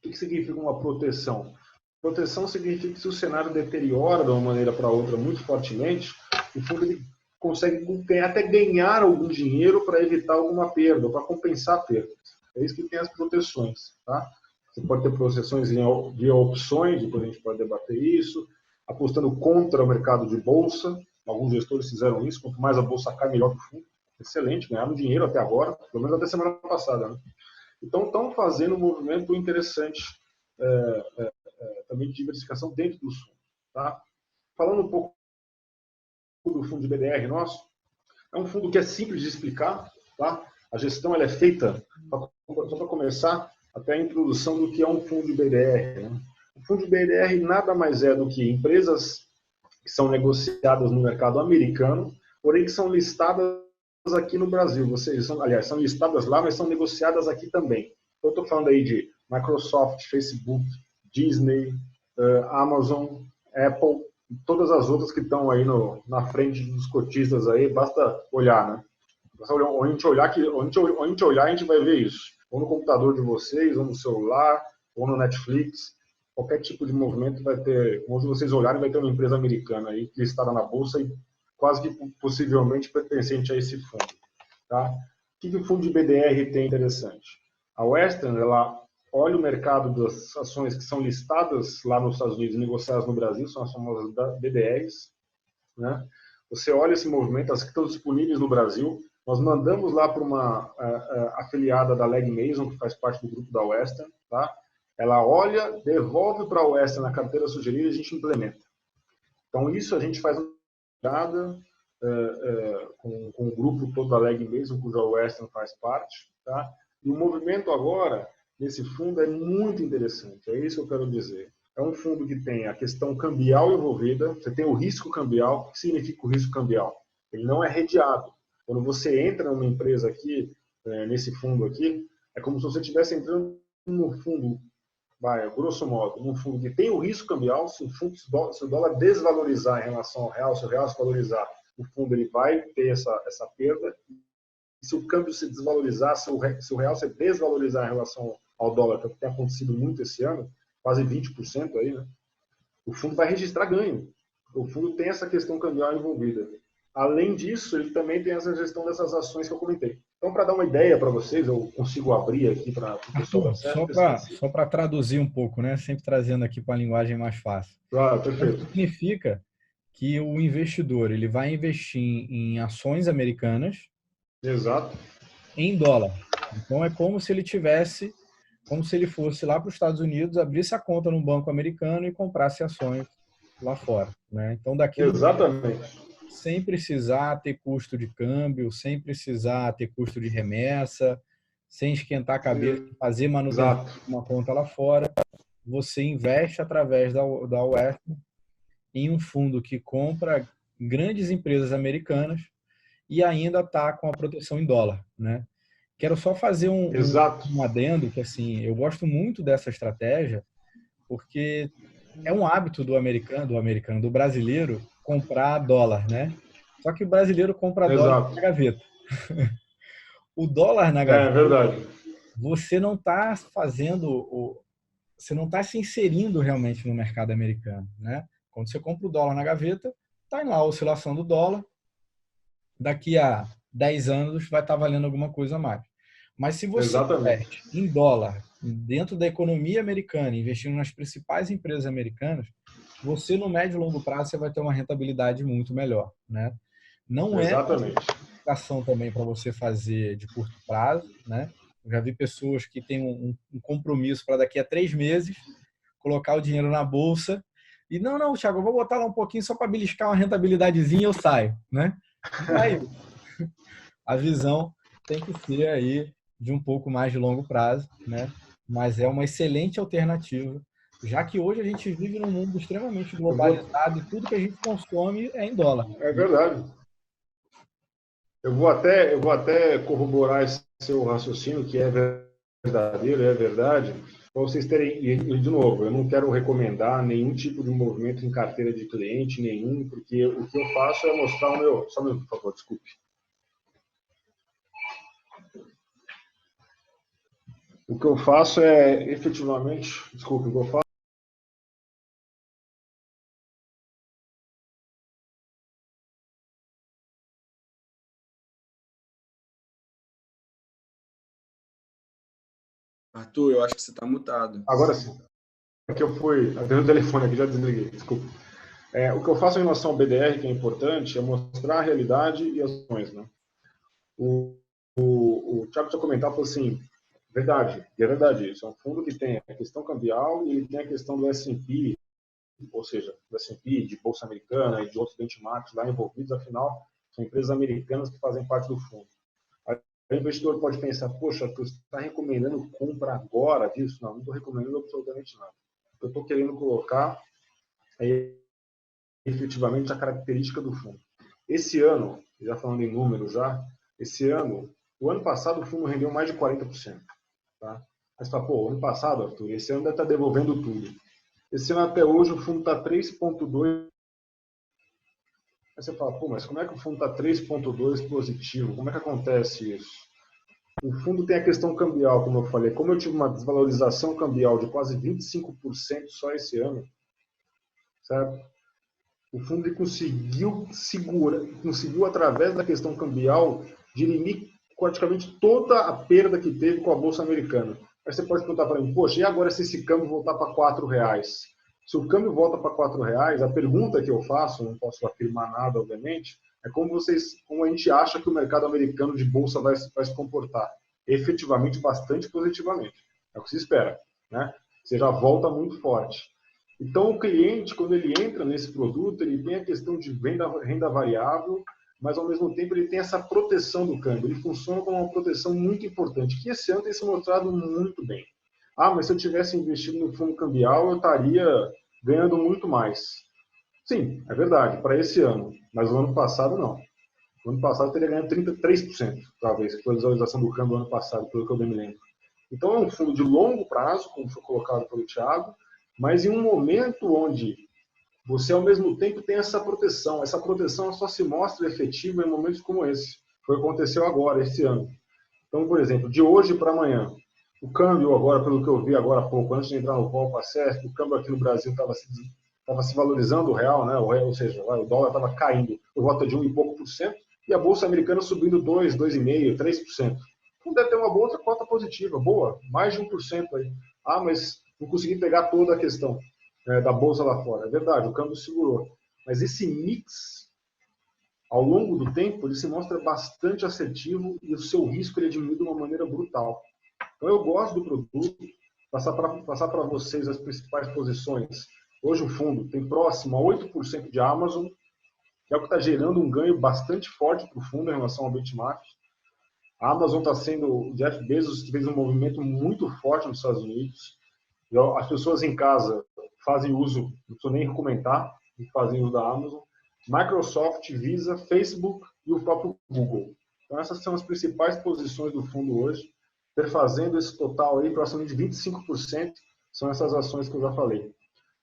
O que significa uma proteção? Proteção significa que se o cenário deteriora de uma maneira para outra muito fortemente, o fundo ele consegue até ganhar algum dinheiro para evitar alguma perda, para compensar perdas. É isso que tem as proteções. Tá? Você pode ter proteções via opções, depois a gente pode debater isso, apostando contra o mercado de bolsa. Alguns gestores fizeram isso, quanto mais a bolsa cai, melhor que o fundo. Excelente, ganharam dinheiro até agora, pelo menos até semana passada. Né? Então, estão fazendo um movimento interessante também de diversificação dentro do fundo. Tá? Falando um pouco do fundo de BDR nosso, é um fundo que é simples de explicar. Tá? A gestão ela é feita, só para começar, até a introdução do que é um fundo de BDR. Né? O fundo de BDR nada mais é do que empresas que são negociadas no mercado americano, porém que são listadas aqui no Brasil. Aliás, são listadas lá, mas são negociadas aqui também. Eu estou falando aí de Microsoft, Facebook, Disney, Amazon, Apple, e todas as outras que estão aí na frente dos cotistas aí, basta olhar, né? Onde a gente olhar, a gente vai ver isso. Ou no computador de vocês, ou no celular, ou no Netflix. Qualquer tipo de movimento vai ter, onde vocês olharem, vai ter uma empresa americana aí listada na bolsa e quase que possivelmente pertencente a esse fundo. Tá? O que o fundo de BDR tem interessante? A Western, ela olha o mercado das ações que são listadas lá nos Estados Unidos e negociadas no Brasil, são as famosas BDRs. Né? Você olha esse movimento, as que estão disponíveis no Brasil, nós mandamos lá para uma afiliada da Legg Mason, que faz parte do grupo da Western, tá? Ela olha, devolve para a Western na carteira sugerida e a gente implementa. Então, isso a gente faz uma com o grupo todo da Legg Mason, cuja Western faz parte. Tá? E o movimento agora, nesse fundo, é muito interessante. É isso que eu quero dizer. É um fundo que tem a questão cambial envolvida. Você tem o risco cambial. O que significa o risco cambial? Ele não é redeado. Quando você entra numa empresa aqui, nesse fundo aqui, é como se você estivesse entrando no fundo, grosso modo, num fundo que tem o risco cambial. Se o dólar desvalorizar em relação ao real, se o real se valorizar, o fundo ele vai ter essa perda. Se o câmbio se desvalorizar, se o real se desvalorizar em relação ao dólar, que tem acontecido muito esse ano, quase 20% aí, né? O fundo vai registrar ganho. O fundo tem essa questão cambial envolvida. Além disso, ele também tem essa gestão dessas ações que eu comentei. Então, para dar uma ideia para vocês, eu consigo abrir aqui para o pessoal. Só para traduzir um pouco, né? Sempre trazendo aqui para a linguagem mais fácil. Claro, perfeito. Isso significa que o investidor ele vai investir em ações americanas. Exato. Em dólar. Então, é como se ele fosse lá para os Estados Unidos, abrisse a conta no banco americano e comprasse ações lá fora. Né? Então, daqui Exatamente. Sem precisar ter custo de câmbio, sem precisar ter custo de remessa, sem esquentar a cabeça, fazer manutenção de uma conta lá fora, você investe através da Western em um fundo que compra grandes empresas americanas e ainda está com a proteção em dólar, né? Quero só fazer um adendo, que assim, eu gosto muito dessa estratégia, porque é um hábito do brasileiro comprar dólar, né? Só que o brasileiro compra dólar na gaveta. O dólar na gaveta, é verdade. Você não está se inserindo realmente no mercado americano, né? Quando você compra o dólar na gaveta, está lá a oscilação do dólar, daqui a 10 anos vai estar valendo alguma coisa a mais. Mas se você investe em dólar dentro da economia americana, investindo nas principais empresas americanas, você no médio e longo prazo você vai ter uma rentabilidade muito melhor, né? Não é Exatamente. ação também para você fazer de curto prazo, né? Eu já vi pessoas que têm um compromisso para daqui a 3 meses colocar o dinheiro na bolsa e não, Thiago, eu vou botar lá um pouquinho só para beliscar uma rentabilidadezinha e eu saio, né? Não é isso. A visão tem que ser aí de um pouco mais de longo prazo, né? Mas é uma excelente alternativa, já que hoje a gente vive num mundo extremamente Eu vou, globalizado e tudo que a gente consome é em dólar. é verdade. Eu vou até corroborar esse seu raciocínio, que é verdadeiro, é verdade, para vocês terem, e de novo, eu não quero recomendar nenhum tipo de movimento em carteira de cliente, nenhum, porque o que eu faço é mostrar o meu. Só um minuto, por favor, desculpe. O que eu faço é efetivamente. Desculpe, o que eu faço. Arthur, eu acho que você está mutado. Agora sim. É que eu fui. Dentro do telefone aqui, já desliguei, desculpa. O que eu faço em relação ao BDR, que é importante, é mostrar a realidade e as ações. Né? O Thiago tinha comentado, falou assim, verdade, e é verdade isso. É um fundo que tem a questão cambial e ele tem a questão do S&P, ou seja, do S&P, de Bolsa Americana e de outros benchmarks lá envolvidos, afinal, são empresas americanas que fazem parte do fundo. Aí, o investidor pode pensar, poxa, tu está recomendando compra agora disso? Não estou recomendando absolutamente nada. O que eu estou querendo colocar é efetivamente a característica do fundo. Esse ano, já falando em números já, o ano passado o fundo rendeu mais de 40%. Tá? Mas fala, pô, ano passado, Arthur, esse ano deve estar devolvendo tudo. Esse ano até hoje o fundo está 3,2%. Aí você fala, pô, mas como é que o fundo está 3,2 positivo? Como é que acontece isso? O fundo tem a questão cambial, como eu falei. Como eu tive uma desvalorização cambial de quase 25% só esse ano, certo? O fundo conseguiu conseguiu através da questão cambial dirimir praticamente toda a perda que teve com a Bolsa Americana. Aí você pode perguntar para mim, poxa, e agora se esse câmbio voltar para R$ 4? Se o câmbio volta para R$ 4, a pergunta que eu faço, não posso afirmar nada, obviamente, é como a gente acha que o mercado americano de bolsa vai se comportar. Efetivamente, bastante positivamente. É o que se espera. Né? Você já volta muito forte. Então, o cliente, quando ele entra nesse produto, ele tem a questão de renda variável, mas, ao mesmo tempo, ele tem essa proteção do câmbio. Ele funciona como uma proteção muito importante, que esse ano tem se mostrado muito bem. Ah, mas se eu tivesse investido no fundo cambial, eu estaria ganhando muito mais. Sim, é verdade, para esse ano. Mas no ano passado, não. No ano passado, eu teria ganhado 33%, talvez, que foi a visualização do câmbio do ano passado, pelo que eu bem me lembro. Então, é um fundo de longo prazo, como foi colocado pelo Thiago, mas em um momento onde você, ao mesmo tempo, tem essa proteção. Essa proteção só se mostra efetiva em momentos como esse. Foi o que aconteceu agora, esse ano. Então, por exemplo, de hoje para amanhã, o câmbio agora, pelo que eu vi agora há pouco, antes de entrar no call para o câmbio aqui no Brasil estava se valorizando o real, né? Ou seja, o dólar estava caindo por volta de 1 e pouco por cento, e a Bolsa Americana subindo 2, 2,5%, 3%. Então deve ter uma outra cota positiva, boa, mais de 1% aí. Ah, mas não consegui pegar toda a questão da Bolsa lá fora. É verdade, o câmbio segurou. Mas esse mix, ao longo do tempo, ele se mostra bastante assertivo e o seu risco ele é diminuído de uma maneira brutal. Então eu gosto do produto, passar para vocês as principais posições. Hoje o fundo tem próximo a 8% de Amazon, que é o que está gerando um ganho bastante forte para o fundo em relação ao benchmark. A Amazon está sendo, o Jeff Bezos fez um movimento muito forte nos Estados Unidos. As pessoas em casa fazem uso, não preciso nem comentar, fazem uso da Amazon. Microsoft, Visa, Facebook e o próprio Google. Então essas são as principais posições do fundo hoje. Perfazendo esse total aí, próximo de 25%, são essas ações que eu já falei.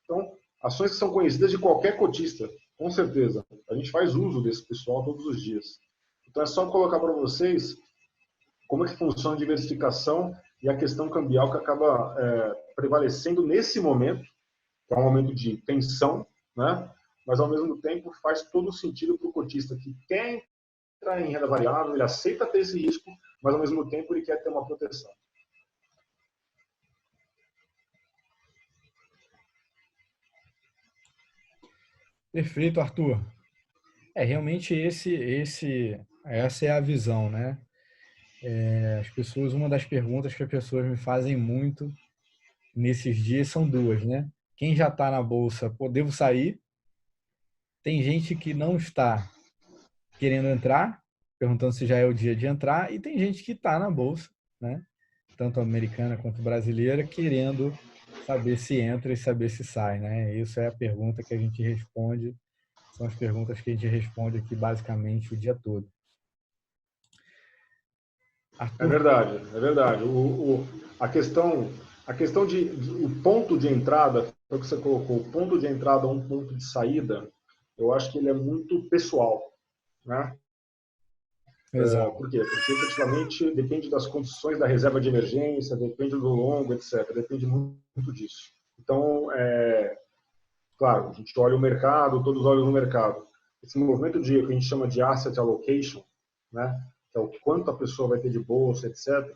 Então, ações que são conhecidas de qualquer cotista, com certeza. A gente faz uso desse pessoal todos os dias. Então é só colocar para vocês como é que funciona a diversificação e a questão cambial que acaba prevalecendo nesse momento, que é um momento de tensão, né? Mas ao mesmo tempo faz todo sentido para o cotista que quer entrar em renda variável, ele aceita ter esse risco, mas ao mesmo tempo ele quer ter uma proteção. Perfeito, Arthur. Realmente essa é a visão, né? As pessoas, uma das perguntas que as pessoas me fazem muito nesses dias são duas, né? Quem já está na bolsa, pô, devo sair? Tem gente que não está querendo entrar, perguntando se já é o dia de entrar, e tem gente que está na bolsa, né? Tanto americana quanto brasileira, querendo saber se entra e saber se sai, né? Isso é a pergunta que a gente responde, são as perguntas que a gente responde aqui basicamente o dia todo. É Arthur, verdade, é verdade. A questão o ponto de entrada, foi o que você colocou, o ponto de entrada ou um ponto de saída, eu acho que ele é muito pessoal, né? exato. Por quê? Porque efetivamente depende das condições da reserva de emergência, depende do longo, etc. Depende muito disso. Então, claro, a gente olha o mercado, todos olham no mercado. Esse movimento que a gente chama de asset allocation, né? Que é o quanto a pessoa vai ter de bolsa, etc.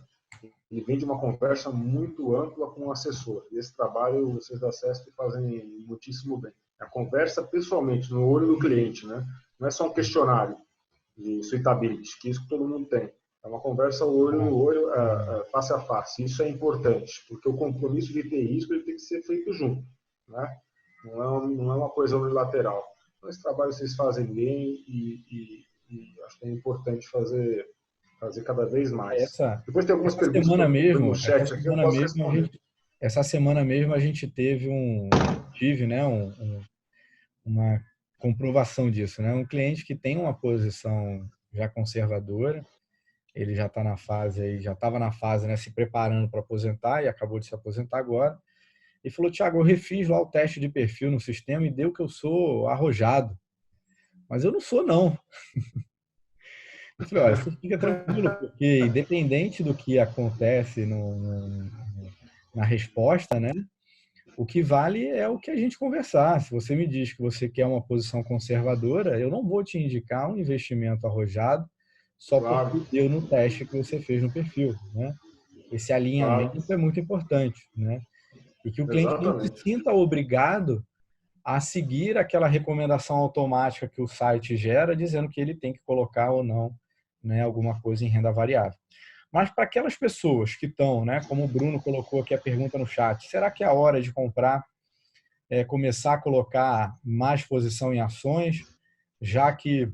Ele vem de uma conversa muito ampla com o assessor. E esse trabalho vocês da CESP fazem muitíssimo bem. A conversa pessoalmente, no olho do cliente, né? Não é só um questionário de suitability, que isso que todo mundo tem. É uma conversa olho no olho, face a face. Isso é importante, porque o compromisso de ter risco ele tem que ser feito junto, né? Não é uma coisa unilateral. Então, esse trabalho vocês fazem bem e acho que é importante fazer cada vez mais. Essa, Depois tem algumas essa perguntas semana no mesmo, essa chat aqui que eu semana posso mesmo a responder. gente, essa semana mesmo a gente tive, né, uma comprovação disso, né? Um cliente que tem uma posição já conservadora, ele já está na fase aí, já estava na fase, né, se preparando para aposentar e acabou de se aposentar agora. E falou: Thiago, eu refiz lá o teste de perfil no sistema e deu que eu sou arrojado, mas eu não sou não. Eu falei: olha, você fica tranquilo, porque independente do que acontece na resposta, né? O que vale é o que a gente conversar. Se você me diz que você quer uma posição conservadora, eu não vou te indicar um investimento arrojado só Claro, porque deu no teste que você fez no perfil, né? Esse claro, alinhamento é muito importante, né? E que o cliente não se exatamente. sinta obrigado a seguir aquela recomendação automática que o site gera, dizendo que ele tem que colocar ou não, né, alguma coisa em renda variável. Mas para aquelas pessoas que estão, né, como o Bruno colocou aqui a pergunta no chat, será que é a hora de comprar, começar a colocar mais posição em ações, já que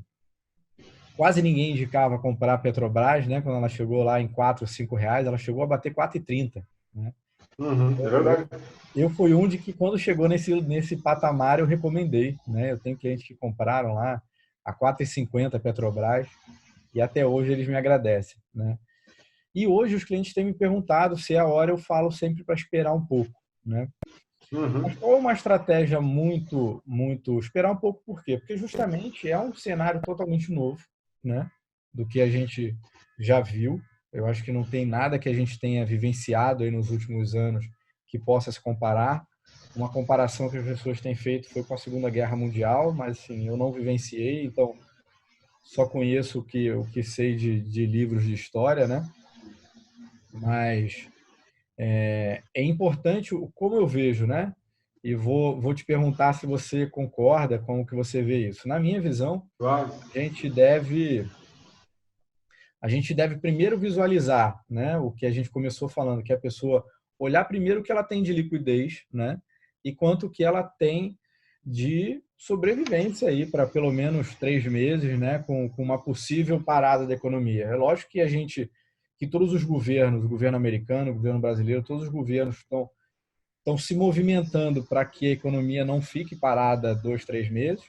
quase ninguém indicava comprar a Petrobras, né, quando ela chegou lá em 4, 5 reais, ela chegou a bater 4,30, né? É verdade. Eu fui um de que quando chegou nesse patamar eu recomendei, né? Eu tenho clientes que compraram lá a 4,50 Petrobras e até hoje eles me agradecem, né? E hoje os clientes têm me perguntado se é a hora, eu falo sempre para esperar um pouco, né? Mas qual é uma estratégia muito esperar um pouco, por quê? Porque justamente é um cenário totalmente novo, né? Do que a gente já viu. Eu acho que não tem nada que a gente tenha vivenciado aí nos últimos anos que possa se comparar. Uma comparação que as pessoas têm feito foi com a Segunda Guerra Mundial, mas assim, eu não vivenciei, então só conheço o que sei de livros de história, né? Mas é importante como eu vejo, né? E vou te perguntar se você concorda com o que você vê isso. Na minha visão, Claro. a gente deve a gente deve primeiro visualizar, né, o que a gente começou falando, que é a pessoa olhar primeiro o que ela tem de liquidez, né, e quanto que ela tem de sobrevivência aí para pelo menos 3 meses, né, com uma possível parada da economia. É lógico que todos os governos, o governo americano, o governo brasileiro, todos os governos estão se movimentando para que a economia não fique parada 2, 3 meses,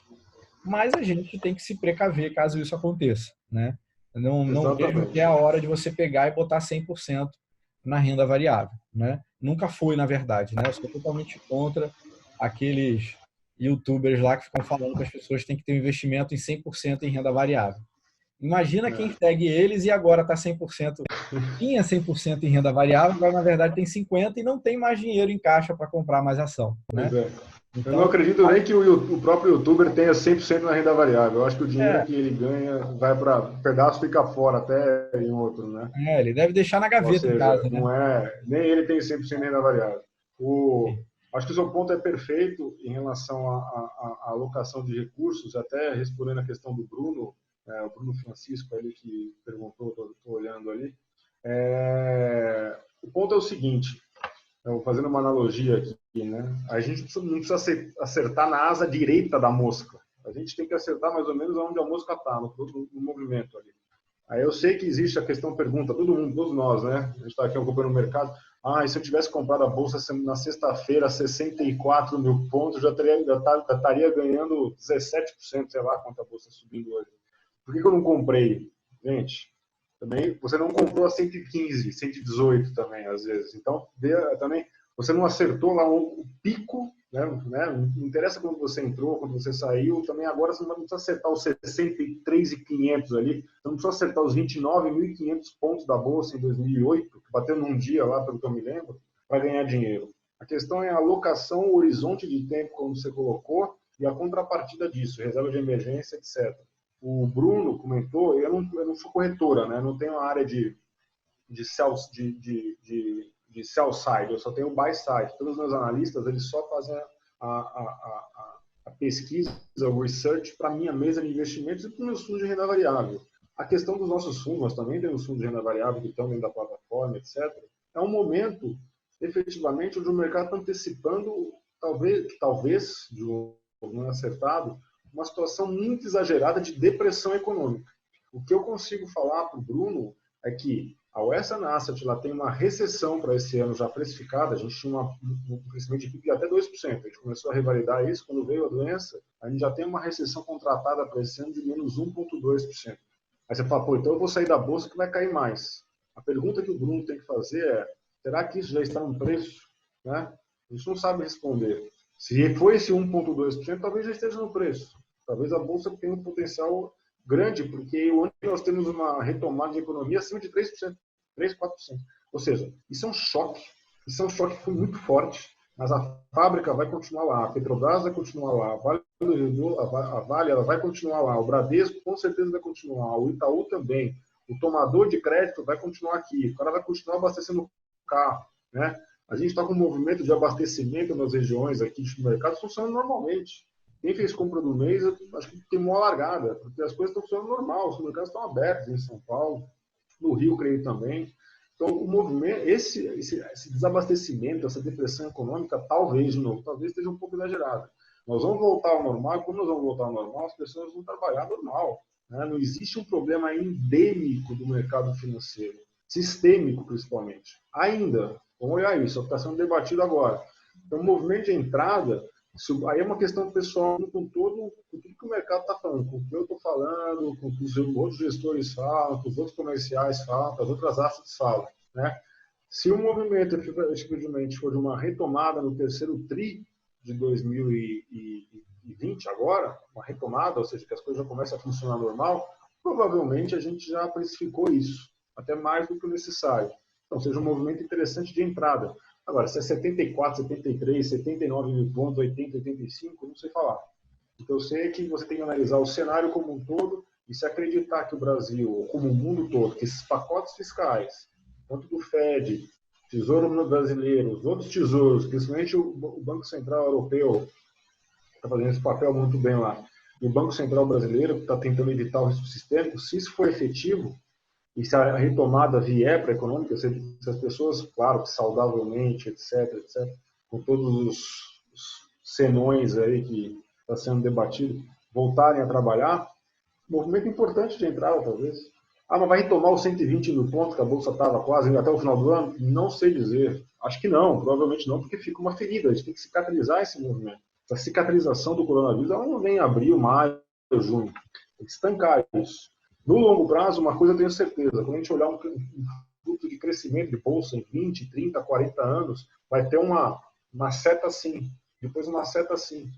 mas a gente tem que se precaver caso isso aconteça, né? Não vejo que é Exatamente. a hora de você pegar e botar 100% na renda variável, né? Nunca foi, na verdade, né? Eu sou totalmente contra aqueles youtubers lá que ficam falando que as pessoas têm que ter um investimento em 100% em renda variável. Imagina quem É. segue eles e agora está 100%, tinha 100% em renda variável, agora na verdade tem 50% e não tem mais dinheiro em caixa para comprar mais ação, Pois né? é. Eu não Então, acredito nem que o próprio youtuber tenha 100% na renda variável. Eu acho que o dinheiro é, que ele ganha vai para um pedaço, fica fora até em outro, né? ele deve deixar na Ou gaveta em seja, casa, né? não é, nem ele tem 100% na renda variável. Acho que o seu ponto é perfeito em relação à alocação de recursos, até respondendo a questão do Bruno, o Bruno Francisco, ali que perguntou, estou olhando ali. O ponto é o seguinte, fazendo uma analogia aqui, né? A gente não precisa acertar na asa direita da mosca, a gente tem que acertar mais ou menos onde a mosca está, no movimento ali. Aí eu sei que existe a questão pergunta, todo mundo, todos nós, né? A gente está aqui ocupando o mercado. E se eu tivesse comprado a bolsa na sexta-feira, 64 mil pontos, já estaria ganhando 17%, sei lá quanto a bolsa subindo hoje. Por que eu não comprei? Gente, também você não comprou a 115, 118 também, às vezes. Então, também, você não acertou lá o pico, né? Não interessa quando você entrou, quando você saiu, também agora você não precisa acertar os 63.500 ali, você não precisa acertar os 29.500 pontos da Bolsa em 2008, que bateu num dia lá, pelo que eu me lembro, para ganhar dinheiro. A questão é a alocação, o horizonte de tempo, como você colocou, e a contrapartida disso, reserva de emergência, etc. O Bruno comentou, eu não sou corretora, né? Não tenho uma área de sell side, eu só tenho buy side. Todos os meus analistas, eles só fazem a pesquisa, o research para a minha mesa de investimentos e para os meus fundos de renda variável. A questão dos nossos fundos, nós também temos fundos de renda variável que estão dentro da plataforma, etc. É um momento, efetivamente, onde o mercado está antecipando, talvez de um não acertado, uma situação muito exagerada de depressão econômica. O que eu consigo falar para o Bruno é que a Western Asset ela tem uma recessão para esse ano já precificada, a gente tinha um crescimento de PIB de até 2%, a gente começou a revalidar isso, quando veio a doença, a gente já tem uma recessão contratada para esse ano de menos 1,2%. Aí você fala, pô, então eu vou sair da bolsa que vai cair mais. A pergunta que o Bruno tem que fazer é, será que isso já está no preço? Né? A gente não sabe responder. Se for esse 1,2%, talvez já esteja no preço. Talvez a bolsa tenha um potencial grande, porque onde nós temos uma retomada de economia acima de 3%, 4%. Ou seja, isso é um choque. Isso é um choque que foi muito forte, mas a fábrica vai continuar lá, a Petrobras vai continuar lá, a Vale ela vai continuar lá, o Bradesco com certeza vai continuar, o Itaú também, o tomador de crédito vai continuar aqui, o cara vai continuar abastecendo o carro, né? A gente está com um movimento de abastecimento nas regiões aqui do mercado funcionando normalmente. Quem fez compra do mês, acho que tem uma largada, porque as coisas estão funcionando normal, os mercados estão abertos em São Paulo, no Rio, creio também. Então, o movimento, esse desabastecimento, essa depressão econômica, talvez, de novo, talvez esteja um pouco exagerada. Nós vamos voltar ao normal, e quando nós vamos voltar ao normal, as pessoas vão trabalhar normal. Né? Não existe um problema endêmico do mercado financeiro, sistêmico principalmente. Ainda, vamos olhar isso, está sendo debatido agora. Então, o movimento de entrada, aí é uma questão pessoal com tudo que o mercado está falando, com o que eu estou falando, com o que os outros gestores falam, com os outros comerciais falam, com as outras assets falam. Né? Se o movimento efetivamente for de uma retomada no terceiro TRI de 2020, agora, uma retomada, ou seja, que as coisas já começam a funcionar normal, provavelmente a gente já precificou isso, até mais do que o necessário. Então, seja um movimento interessante de entrada. Agora, se é 74, 73, 79 mil pontos, 80, 85, não sei falar. O que eu sei é que você tem que analisar o cenário como um todo e se acreditar que o Brasil, ou como o mundo todo, que esses pacotes fiscais, tanto do FED, Tesouro Brasileiro, os outros tesouros, principalmente o Banco Central Europeu, está fazendo esse papel muito bem lá, e o Banco Central Brasileiro, que está tentando evitar o risco sistêmico, se isso for efetivo, e se a retomada vier para a econômica, se as pessoas, claro, saudavelmente, etc., com todos os senões aí que está sendo debatido, voltarem a trabalhar, movimento importante de entrada, talvez. Mas vai retomar os 120 mil pontos que a Bolsa estava quase até o final do ano? Não sei dizer. Acho que não, provavelmente não, porque fica uma ferida. A gente tem que cicatrizar esse movimento. A cicatrização do coronavírus ela não vem em abril, maio, junho. Tem que estancar isso. No longo prazo, uma coisa eu tenho certeza, quando a gente olhar um fluxo de crescimento de bolsa em 20, 30, 40 anos, vai ter uma seta assim, depois uma seta assim,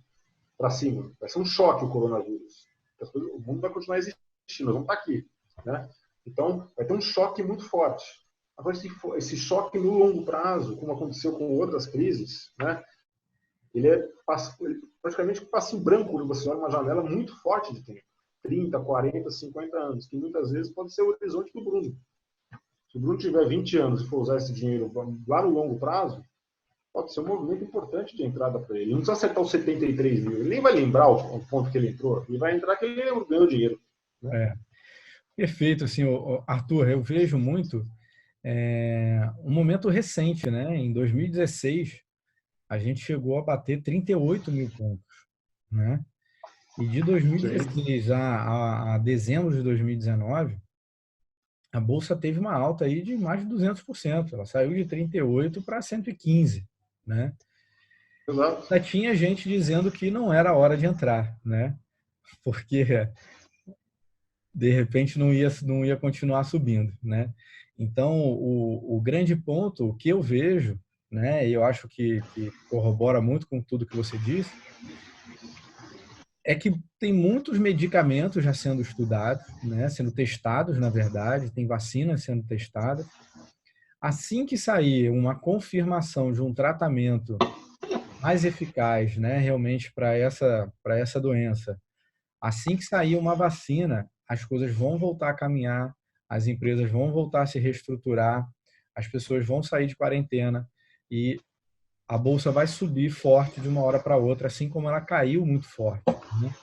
para cima. Vai ser um choque o coronavírus. O mundo vai continuar existindo, nós vamos estar aqui. Né? Então, vai ter um choque muito forte. Agora, esse choque no longo prazo, como aconteceu com outras crises, né? Ele praticamente passa em branco quando você olha uma janela muito forte de tempo. 30, 40, 50 anos, que muitas vezes pode ser o horizonte do Bruno. Se o Bruno tiver 20 anos e for usar esse dinheiro lá no longo prazo, pode ser um movimento importante de entrada para ele. Não precisa acertar os 73 mil. Ele nem vai lembrar o ponto que ele entrou. Ele vai entrar que ele ganhou dinheiro. Né? Perfeito. Assim, Arthur, eu vejo muito um momento recente, né? Em 2016, a gente chegou a bater 38 mil pontos, né? E de 2016 a dezembro de 2019, a Bolsa teve uma alta aí de mais de 200%. Ela saiu de 38 para 115, né? Exato. Já tinha gente dizendo que não era hora de entrar, né? Porque de repente não ia continuar subindo, né? Então, o grande ponto, o que eu vejo, né, e eu acho que corrobora muito com tudo que você disse, é que tem muitos medicamentos já sendo estudados, né, sendo testados, na verdade, tem vacinas sendo testadas. Assim que sair uma confirmação de um tratamento mais eficaz, né, realmente para essa doença, assim que sair uma vacina, as coisas vão voltar a caminhar, as empresas vão voltar a se reestruturar, as pessoas vão sair de quarentena e a bolsa vai subir forte de uma hora para outra, assim como ela caiu muito forte, né?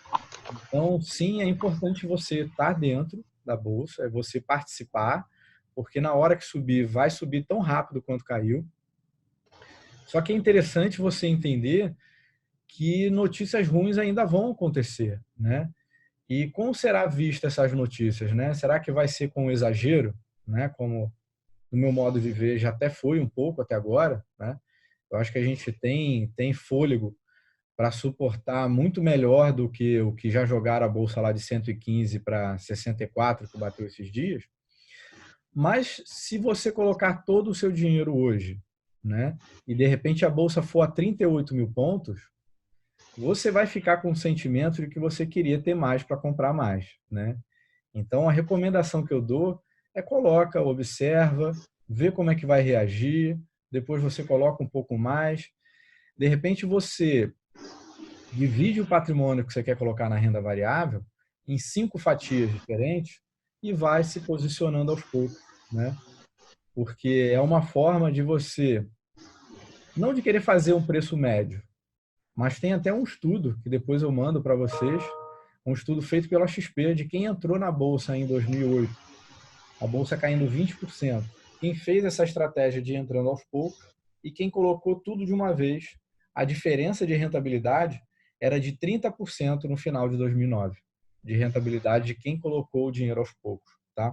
Então, sim, é importante você estar dentro da bolsa, é você participar, porque na hora que subir, vai subir tão rápido quanto caiu. Só que é interessante você entender que notícias ruins ainda vão acontecer, né? E como será vista essas notícias, né? Será que vai ser com exagero, né? Como no meu modo de ver já até foi um pouco até agora, né? Eu acho que a gente tem fôlego para suportar muito melhor do que o que já jogaram a bolsa lá de 115 para 64 que bateu esses dias. Mas se você colocar todo o seu dinheiro hoje, né? E de repente a bolsa for a 38 mil pontos, você vai ficar com o sentimento de que você queria ter mais para comprar mais, né? Então, a recomendação que eu dou é coloca, observa, vê como é que vai reagir, depois você coloca um pouco mais. De repente, você divide o patrimônio que você quer colocar na renda variável em 5 fatias diferentes e vai se posicionando aos poucos, né? Porque é uma forma de você, não de querer fazer um preço médio, mas tem até um estudo que depois eu mando para vocês, um estudo feito pela XP de quem entrou na bolsa em 2008, a bolsa caindo 20%. Quem fez essa estratégia de ir entrando aos poucos e quem colocou tudo de uma vez, a diferença de rentabilidade era de 30% no final de 2009, de rentabilidade de quem colocou o dinheiro aos poucos, tá?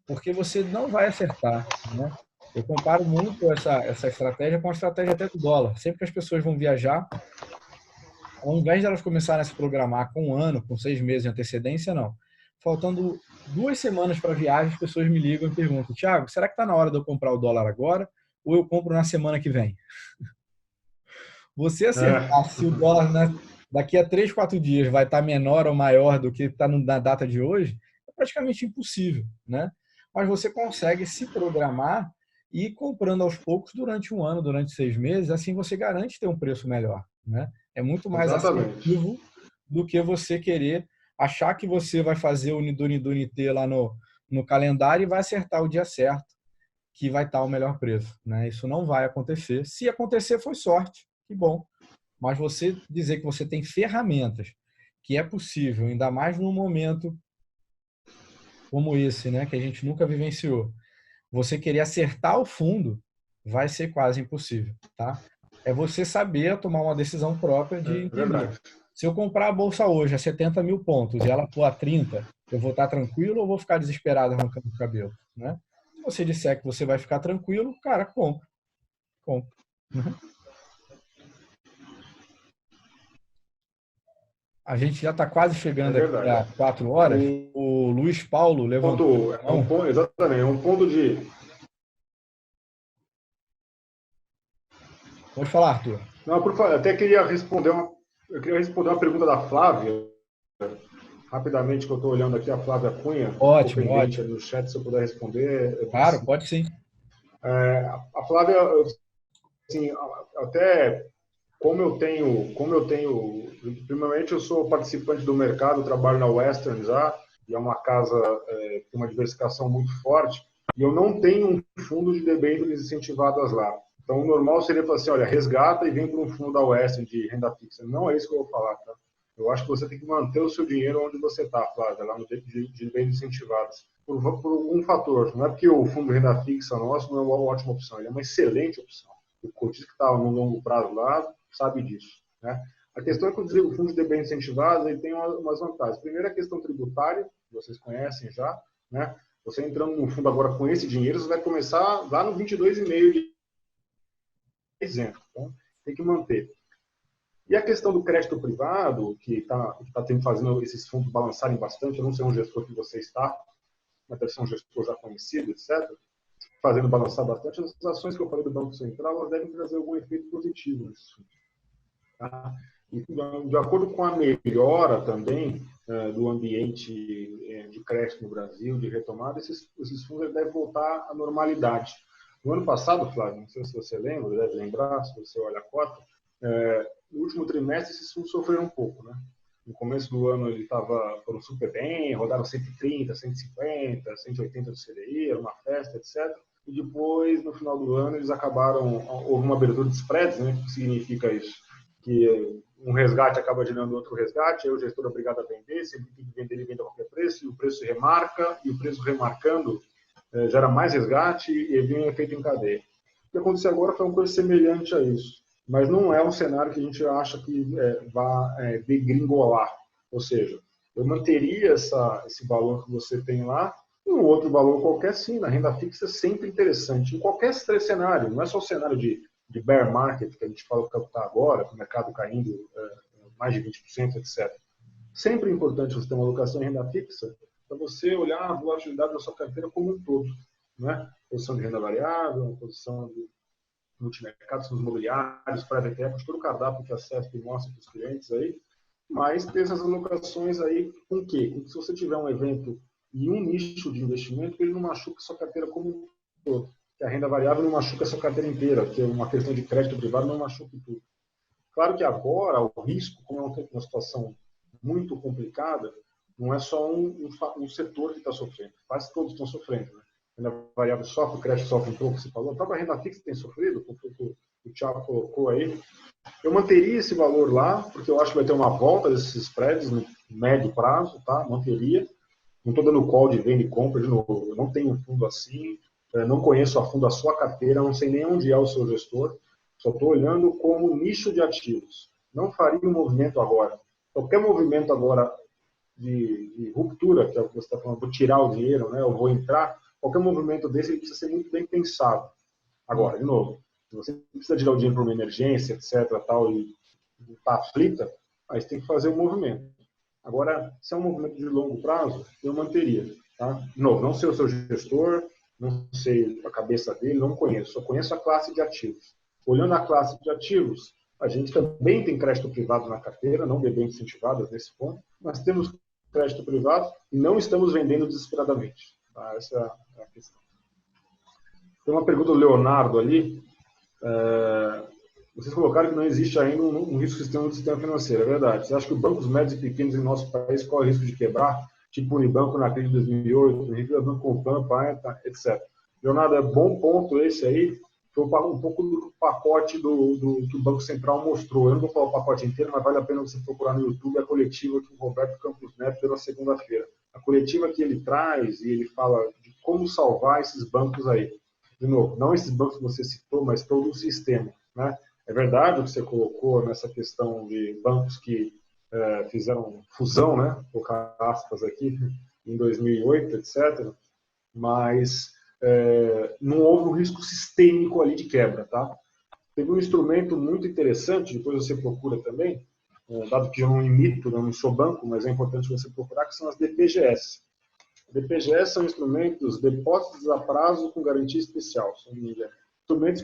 Porque você não vai acertar, né? Eu comparo muito essa estratégia com a estratégia até do dólar. Sempre que as pessoas vão viajar, ao invés de elas começarem a se programar com um ano, com 6 meses de antecedência, não. Faltando 2 semanas para a viagem, as pessoas me ligam e perguntam: Thiago, será que está na hora de eu comprar o dólar agora ou eu compro na semana que vem? Você acertar se o dólar daqui a 3, 4 dias vai estar menor ou maior do que está na data de hoje é praticamente impossível, né? Mas você consegue se programar e ir comprando aos poucos durante um ano, durante 6 meses, assim você garante ter um preço melhor, né? É muito mais Exatamente. assertivo do que você querer achar que você vai fazer o Nidunidunité lá no calendário e vai acertar o dia certo, que vai estar o melhor preço, né? Isso não vai acontecer. Se acontecer, foi sorte, que bom. Mas você dizer que você tem ferramentas, que é possível, ainda mais num momento como esse, né, que a gente nunca vivenciou, você querer acertar o fundo, vai ser quase impossível, tá? É você saber tomar uma decisão própria de entender. Verdade. Se eu comprar a bolsa hoje a 70 mil pontos e ela for a 30, eu vou estar tranquilo ou vou ficar desesperado arrancando o cabelo, né? Se você disser que você vai ficar tranquilo, cara, compra. Compra. A gente já está quase É chegando aqui verdade. a 4 horas. O Luiz Paulo levantou a mão. Exatamente, é um ponto de. Pode falar, Arthur. Não, por favor, eu queria responder uma pergunta da Flávia, rapidamente, que eu estou olhando aqui, a Flávia Cunha, ficou Ótimo, pendente ótimo. no chat, se eu puder responder. Claro, pode sim. A Flávia, assim, até primeiramente eu sou participante do mercado, trabalho na Western já, e é uma casa com uma diversificação muito forte, e eu não tenho um fundo de debêntures incentivadas lá. Então, o normal seria falar assim, olha, resgata e vem para um fundo da Oeste de renda fixa. Não é isso que eu vou falar, tá? Eu acho que você tem que manter o seu dinheiro onde você está, Flávia, lá no de bens incentivados. Por um fator, não é porque o fundo de renda fixa nosso não é uma ótima opção, ele é uma excelente opção. O cotista que está no longo prazo lá sabe disso, né? A questão é que o fundo de bens incentivados ele tem umas vantagens. Primeiro, a questão tributária, que vocês conhecem já, né? Você entrando no fundo agora com esse dinheiro, você vai começar lá no 22,5% de isento. Então, tem que manter. E a questão do crédito privado, que está fazendo esses fundos balançarem bastante, eu não sei um gestor que você está, mas deve ser um gestor já conhecido, etc., fazendo balançar bastante, as ações que eu falei do Banco Central, elas devem trazer algum efeito positivo nesses fundos. Tá? E, de acordo com a melhora também do ambiente de crédito no Brasil, de retomada, esses fundos devem voltar à normalidade. No ano passado, Flávio, não sei se você lembra, deve lembrar, se você olha a cota, no último trimestre esses fundos sofreram um pouco, né? No começo do ano ele foram super bem, rodaram 130, 150, 180 do CDI, era uma festa, etc. E depois, no final do ano, eles acabaram, houve uma abertura de spreads, né? O que significa isso? Que um resgate acaba gerando outro resgate, aí o gestor é obrigado a vender, sempre tem que vender, ele vende a qualquer preço, e o preço remarca, e o preço remarcando gera mais resgate e vem um efeito em cadeia. O que aconteceu agora foi uma coisa semelhante a isso, mas não é um cenário que a gente acha que vai degringolar, ou seja, eu manteria esse valor que você tem lá, e um outro valor qualquer sim, na renda fixa é sempre interessante, em qualquer cenário, não é só o cenário de bear market, que a gente fala que está agora, com o mercado caindo mais de 20%, etc. Sempre é importante você ter uma alocação em renda fixa para você olhar a volatilidade da sua carteira como um todo. Né? Posição de renda variável, posição de multimercados, fundos imobiliários, private equity, todo o cardápio que acesso e mostra para os clientes aí, mas ter essas alocações aí com o quê? Com que se você tiver um evento e um nicho de investimento, ele não machuca a sua carteira como um todo. Que a renda variável não machuca a sua carteira inteira, que uma questão de crédito privado não machuca tudo. Claro que agora o risco, como é uma situação muito complicada, não é só um setor que está sofrendo, quase todos estão sofrendo. Né? A renda variável sofre, o crédito sofre um pouco, você falou, a própria renda fixa tem sofrido, como o Thiago colocou aí. Eu manteria esse valor lá, porque eu acho que vai ter uma volta desses spreads no médio prazo, tá? Manteria. Não estou dando call de venda e compra de novo. Eu não tenho um fundo assim, não conheço a fundo a sua carteira, não sei nem onde é o seu gestor, só estou olhando como nicho de ativos. Não faria um movimento agora. Qualquer movimento agora de ruptura, que é o que você está falando, vou tirar o dinheiro, né, eu vou entrar, qualquer movimento desse ele precisa ser muito bem pensado. Agora, de novo, se você precisa tirar o dinheiro para uma emergência, etc., tal, e está aflita, aí você tem que fazer o movimento. Agora, se é um movimento de longo prazo, eu manteria. Tá? De novo, não sei o seu gestor, não sei a cabeça dele, não conheço. Só conheço a classe de ativos. Olhando a classe de ativos, a gente também tem crédito privado na carteira, não bem incentivadas nesse ponto, mas temos crédito privado e não estamos vendendo desesperadamente. Tá? Essa é a questão. Tem uma pergunta do Leonardo ali. Vocês colocaram que não existe ainda um risco sistema do sistema financeiro, é verdade. Você acha que os bancos médios e pequenos em nosso país correm o risco de quebrar? Tipo o Unibanco na crise de 2008, o Henrique Banco com o Pampa, etc. Leonardo, é bom ponto esse aí. Foi um pouco do pacote do que o Banco Central mostrou. Eu não vou falar o pacote inteiro, mas vale a pena você procurar no YouTube a coletiva que o Roberto Campos Neto deu na segunda-feira. A coletiva que ele traz e ele fala de como salvar esses bancos aí. De novo, não esses bancos que você citou, mas todo o sistema, né? É verdade o que você colocou nessa questão de bancos que fizeram fusão, né? Vou colocar aspas aqui, em 2008, etc. Mas não houve um risco sistêmico ali de quebra, tá? Teve um instrumento muito interessante, depois você procura também, dado que eu não imito, não sou banco, mas é importante você procurar, que são as DPGS. DPGS são instrumentos, depósitos a prazo com garantia especial, são instrumentos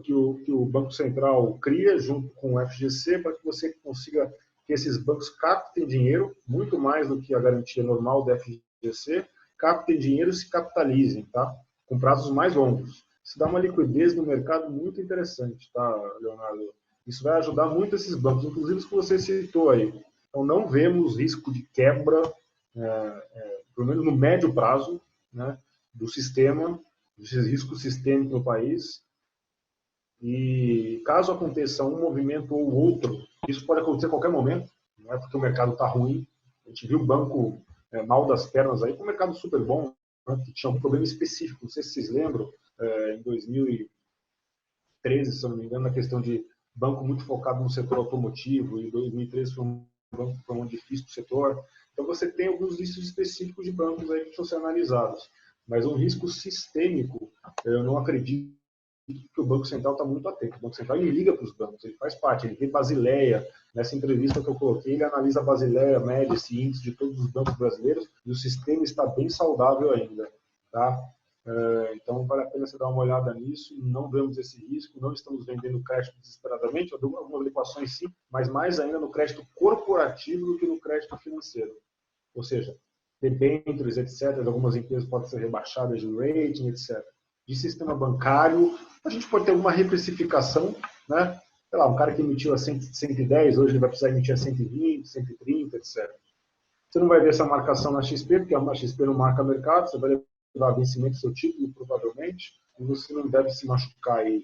que o Banco Central cria junto com o FGC para que você consiga que esses bancos captem dinheiro, muito mais do que a garantia normal do FGC, captem dinheiro e se capitalizem, tá? Com prazos mais longos. Isso dá uma liquidez no mercado muito interessante, tá, Leonardo? Isso vai ajudar muito esses bancos, inclusive os que você citou aí. Então, não vemos risco de quebra, pelo menos no médio prazo, né, do sistema, desses riscos sistêmicos no país, E caso aconteça um movimento ou outro, isso pode acontecer a qualquer momento, não é porque o mercado está ruim. A gente viu o banco mal das pernas aí, com o mercado super bom, né, que tinha um problema específico. Não sei se vocês lembram, em 2013, se eu não me engano, na questão de banco muito focado no setor automotivo, e 2013 foi um banco que foi um difícil do setor. Então você tem alguns riscos específicos de bancos aí que precisam ser analisados. Mas um risco sistêmico, eu não acredito que o Banco Central está muito atento. O Banco Central ele liga para os bancos, ele faz parte, ele vê Basileia. Nessa entrevista que eu coloquei, ele analisa a Basileia, média, esse índice de todos os bancos brasileiros, e o sistema está bem saudável ainda. Tá? Então, vale a pena você dar uma olhada nisso. Não vemos esse risco, não estamos vendendo crédito desesperadamente, eu dou algumas equações sim, mas mais ainda no crédito corporativo do que no crédito financeiro. Ou seja, debêntures, etc., algumas empresas podem ser rebaixadas de rating, etc. De sistema bancário, a gente pode ter alguma reprecificação, né? Sei lá, um cara que emitiu a 110, hoje ele vai precisar emitir a 120, 130, etc. Você não vai ver essa marcação na XP, porque a XP não marca mercado, você vai levar vencimento do seu título, provavelmente, e você não deve se machucar aí,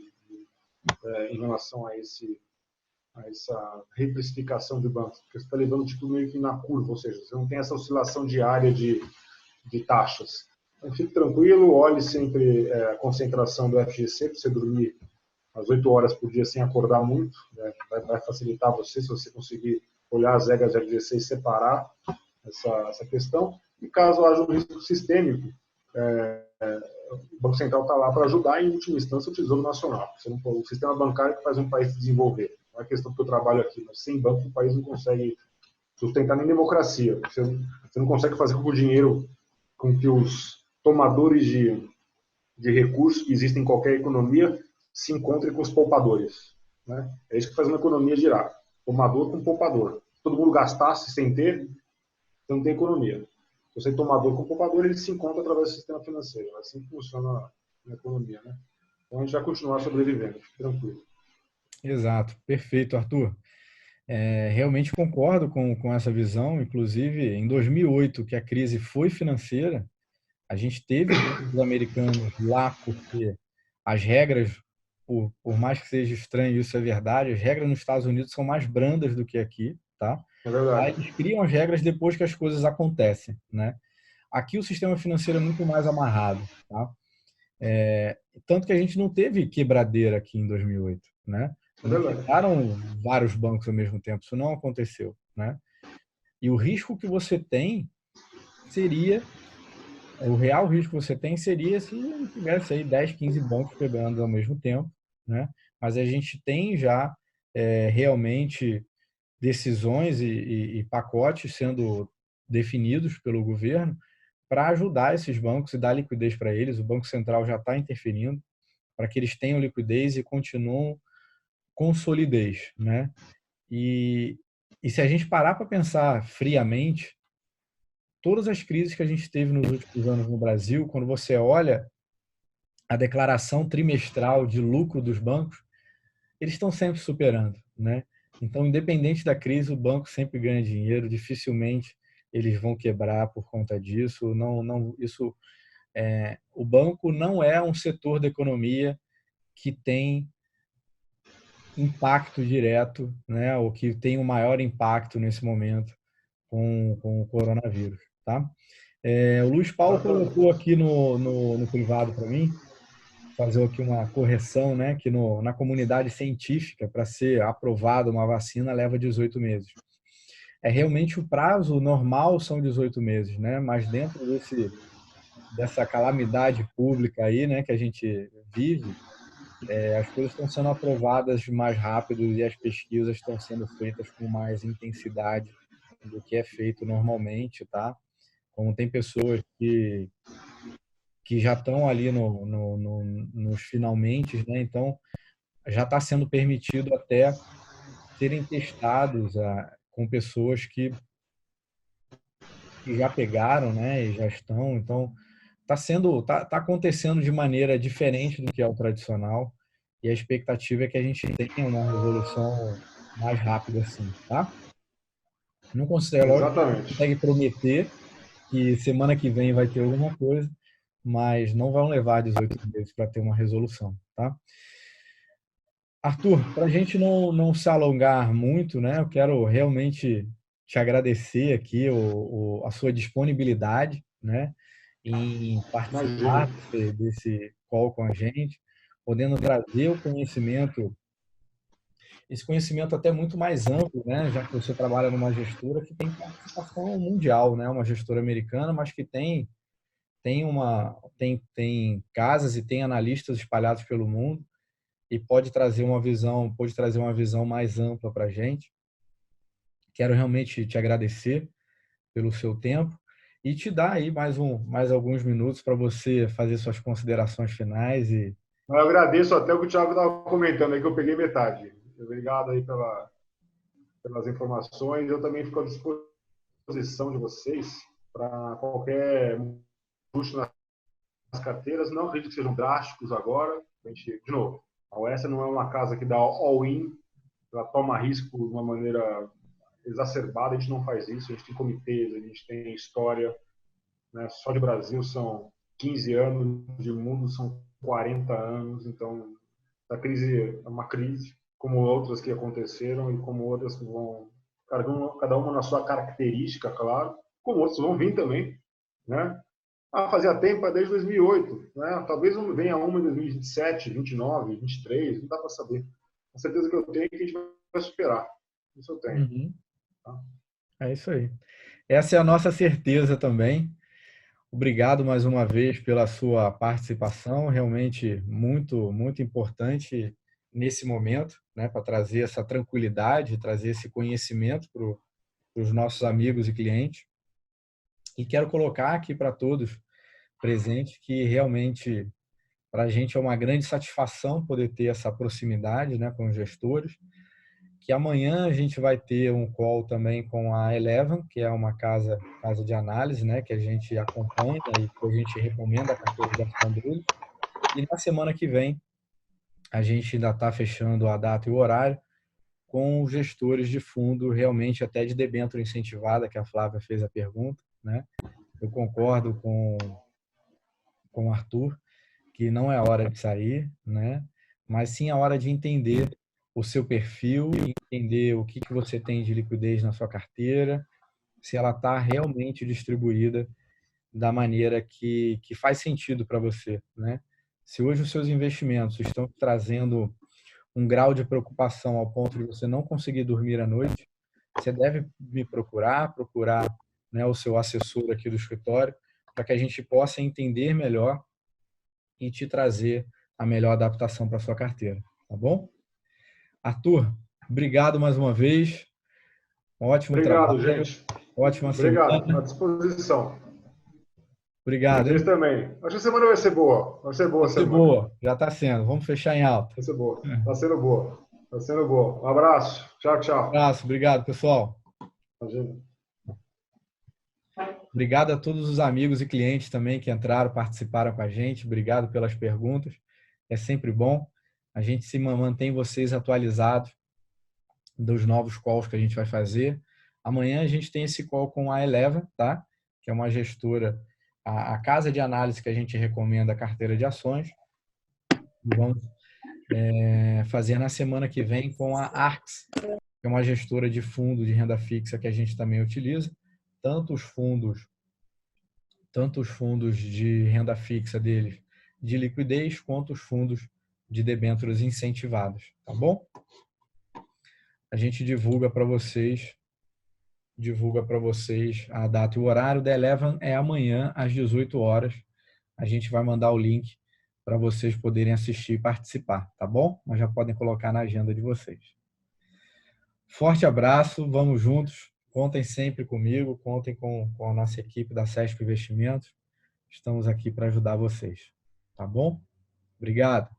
em relação a essa reprecificação de bancos, porque você está levando o título meio que na curva, ou seja, você não tem essa oscilação diária de taxas. Então, fique tranquilo, olhe sempre a concentração do FGC, para você dormir às 8 horas por dia sem acordar muito, né? Vai facilitar você, se você conseguir olhar as regras do FGC e separar essa questão. E caso haja um risco sistêmico, o Banco Central está lá para ajudar, e, em última instância, o Tesouro Nacional. O sistema bancário que faz um país se desenvolver. Não é questão que eu trabalho aqui, mas sem banco o país não consegue sustentar nem democracia. Você não consegue fazer com que o dinheiro, com que os tomadores de recursos que existem em qualquer economia se encontrem com os poupadores. Né? É isso que faz uma economia girar. Tomador com poupador. Se todo mundo gastasse sem ter, você não tem economia. Se você é tomador com poupador, ele se encontra através do sistema financeiro. É assim que funciona a economia. Né? Então a gente vai continuar sobrevivendo. Fique tranquilo. Exato, perfeito, Arthur. Realmente concordo com essa visão. Inclusive, em 2008, que a crise foi financeira, a gente teve bancos americanos lá porque as regras, por mais que seja estranho, isso é verdade, as regras nos Estados Unidos são mais brandas do que aqui, tá? É Lá verdade. eles criam as regras depois que as coisas acontecem, né? Aqui o sistema financeiro é muito mais amarrado, tá? Tanto que a gente não teve quebradeira aqui em 2008, né? É Não verdade. quebraram vários bancos ao mesmo tempo, isso não aconteceu, né? E o risco que você tem seria, o real risco que você tem seria se tivesse aí 10, 15 bancos quebrando ao mesmo tempo, né? Mas a gente tem já realmente decisões e pacotes sendo definidos pelo governo para ajudar esses bancos e dar liquidez para eles. O Banco Central já está interferindo para que eles tenham liquidez e continuem com solidez, né? E, e se a gente parar para pensar friamente, todas as crises que a gente teve nos últimos anos no Brasil, quando você olha a declaração trimestral de lucro dos bancos, eles estão sempre superando, né? Então, independente da crise, o banco sempre ganha dinheiro, dificilmente eles vão quebrar por conta disso. O banco não é um setor da economia que tem impacto direto, né? Ou que tem o maior impacto nesse momento com o coronavírus, tá? O Luiz Paulo colocou aqui no privado para mim, fazer aqui uma correção, né? Que na comunidade científica, para ser aprovada uma vacina, leva 18 meses. Realmente o prazo normal são 18 meses, né? Mas dentro dessa calamidade pública aí, né, que a gente vive, as coisas estão sendo aprovadas mais rápido e as pesquisas estão sendo feitas com mais intensidade do que é feito normalmente, tá? Como tem pessoas que já estão ali nos finalmente, né? Então, já está sendo permitido até serem testados com pessoas que já pegaram, né? E já estão. Então, tá acontecendo de maneira diferente do que é o tradicional. E a expectativa é que a gente tenha uma resolução mais rápida assim, tá? Não considero, lógico, que a gente Exatamente. consegue prometer que semana que vem vai ter alguma coisa, mas não vão levar 18 meses para ter uma resolução, tá? Arthur, para a gente não se alongar muito, né? Eu quero realmente te agradecer aqui a sua disponibilidade, né? Em Imagina. participar desse call com a gente, podendo trazer o conhecimento, esse conhecimento até muito mais amplo, né? Já que você trabalha numa gestora que tem participação mundial, né? Uma gestora americana, mas que tem casas e tem analistas espalhados pelo mundo e pode trazer uma visão mais ampla para a gente. Quero realmente te agradecer pelo seu tempo e te dar aí mais alguns minutos para você fazer suas considerações finais e Eu agradeço até o que o Thiago estava comentando aí, que eu peguei metade. Obrigado aí pelas informações. Eu também fico à disposição de vocês para qualquer ajuste nas carteiras. Não acredito que sejam drásticos agora. A gente, de novo, a OS não é uma casa que dá all-in, ela toma risco de uma maneira exacerbada. A gente não faz isso. A gente tem comitês, a gente tem história. Né? Só de Brasil são 15 anos, de mundo são 40 anos. Então, a crise é uma crise, como outras que aconteceram e como outras que vão, cada uma na sua característica, claro, como outras vão vir também, né? Fazia tempo, é desde 2008, né? Talvez venha uma em 2027, 29, 23, não dá para saber. A certeza que eu tenho é que a gente vai superar. Isso eu tenho. Uhum. Tá? É isso aí. Essa é a nossa certeza também. Obrigado mais uma vez pela sua participação, realmente muito importante nesse momento, né, para trazer essa tranquilidade, trazer esse conhecimento para os nossos amigos e clientes. E quero colocar aqui para todos presentes que realmente para a gente é uma grande satisfação poder ter essa proximidade, né, com os gestores. Que amanhã a gente vai ter um call também com a Eleven, que é uma casa de análise, né, que a gente acompanha e que a gente recomenda a carteira de ação deles. E na semana que vem a gente ainda está fechando a data e o horário com os gestores de fundo, realmente até de debênture incentivada, que a Flávia fez a pergunta, né? Eu concordo com o Arthur que não é hora de sair, né? Mas sim a hora de entender o seu perfil, entender o que você tem de liquidez na sua carteira, se ela está realmente distribuída da maneira que faz sentido para você, né? Se hoje os seus investimentos estão trazendo um grau de preocupação ao ponto de você não conseguir dormir à noite, você deve me procurar, né, o seu assessor aqui do escritório, para que a gente possa entender melhor e te trazer a melhor adaptação para sua carteira, tá bom? Arthur, obrigado mais uma vez. Ótimo Obrigado, trabalho, gente. ótima Obrigado. À semana. disposição. Obrigado, Vocês hein? também. Acho que a semana vai ser boa. Vai ser boa Vai a ser semana. boa, já está sendo. Vamos fechar em alta. Vai ser boa. Tá sendo boa. Tá sendo boa. Um abraço. Tchau, Um tchau. abraço, obrigado, pessoal. Imagina. Obrigado a todos os amigos e clientes também que entraram, participaram com a gente. Obrigado pelas perguntas. É sempre bom. A gente se mantém vocês atualizados dos novos calls que a gente vai fazer. Amanhã a gente tem esse call com a Eleven, tá? Que é uma gestora, a casa de análise que a gente recomenda a carteira de ações. E vamos fazer na semana que vem com a Arx, que é uma gestora de fundo de renda fixa que a gente também utiliza. Tanto os fundos de renda fixa deles de liquidez, quanto os fundos de debêntures incentivados, tá bom? A gente divulga para vocês a data e o horário. Da Eleven é amanhã às 18 horas. A gente vai mandar o link para vocês poderem assistir e participar, tá bom? Mas já podem colocar na agenda de vocês. Forte abraço, vamos juntos. Contem sempre comigo, contem com a nossa equipe da CESP Investimentos. Estamos aqui para ajudar vocês, tá bom? Obrigado.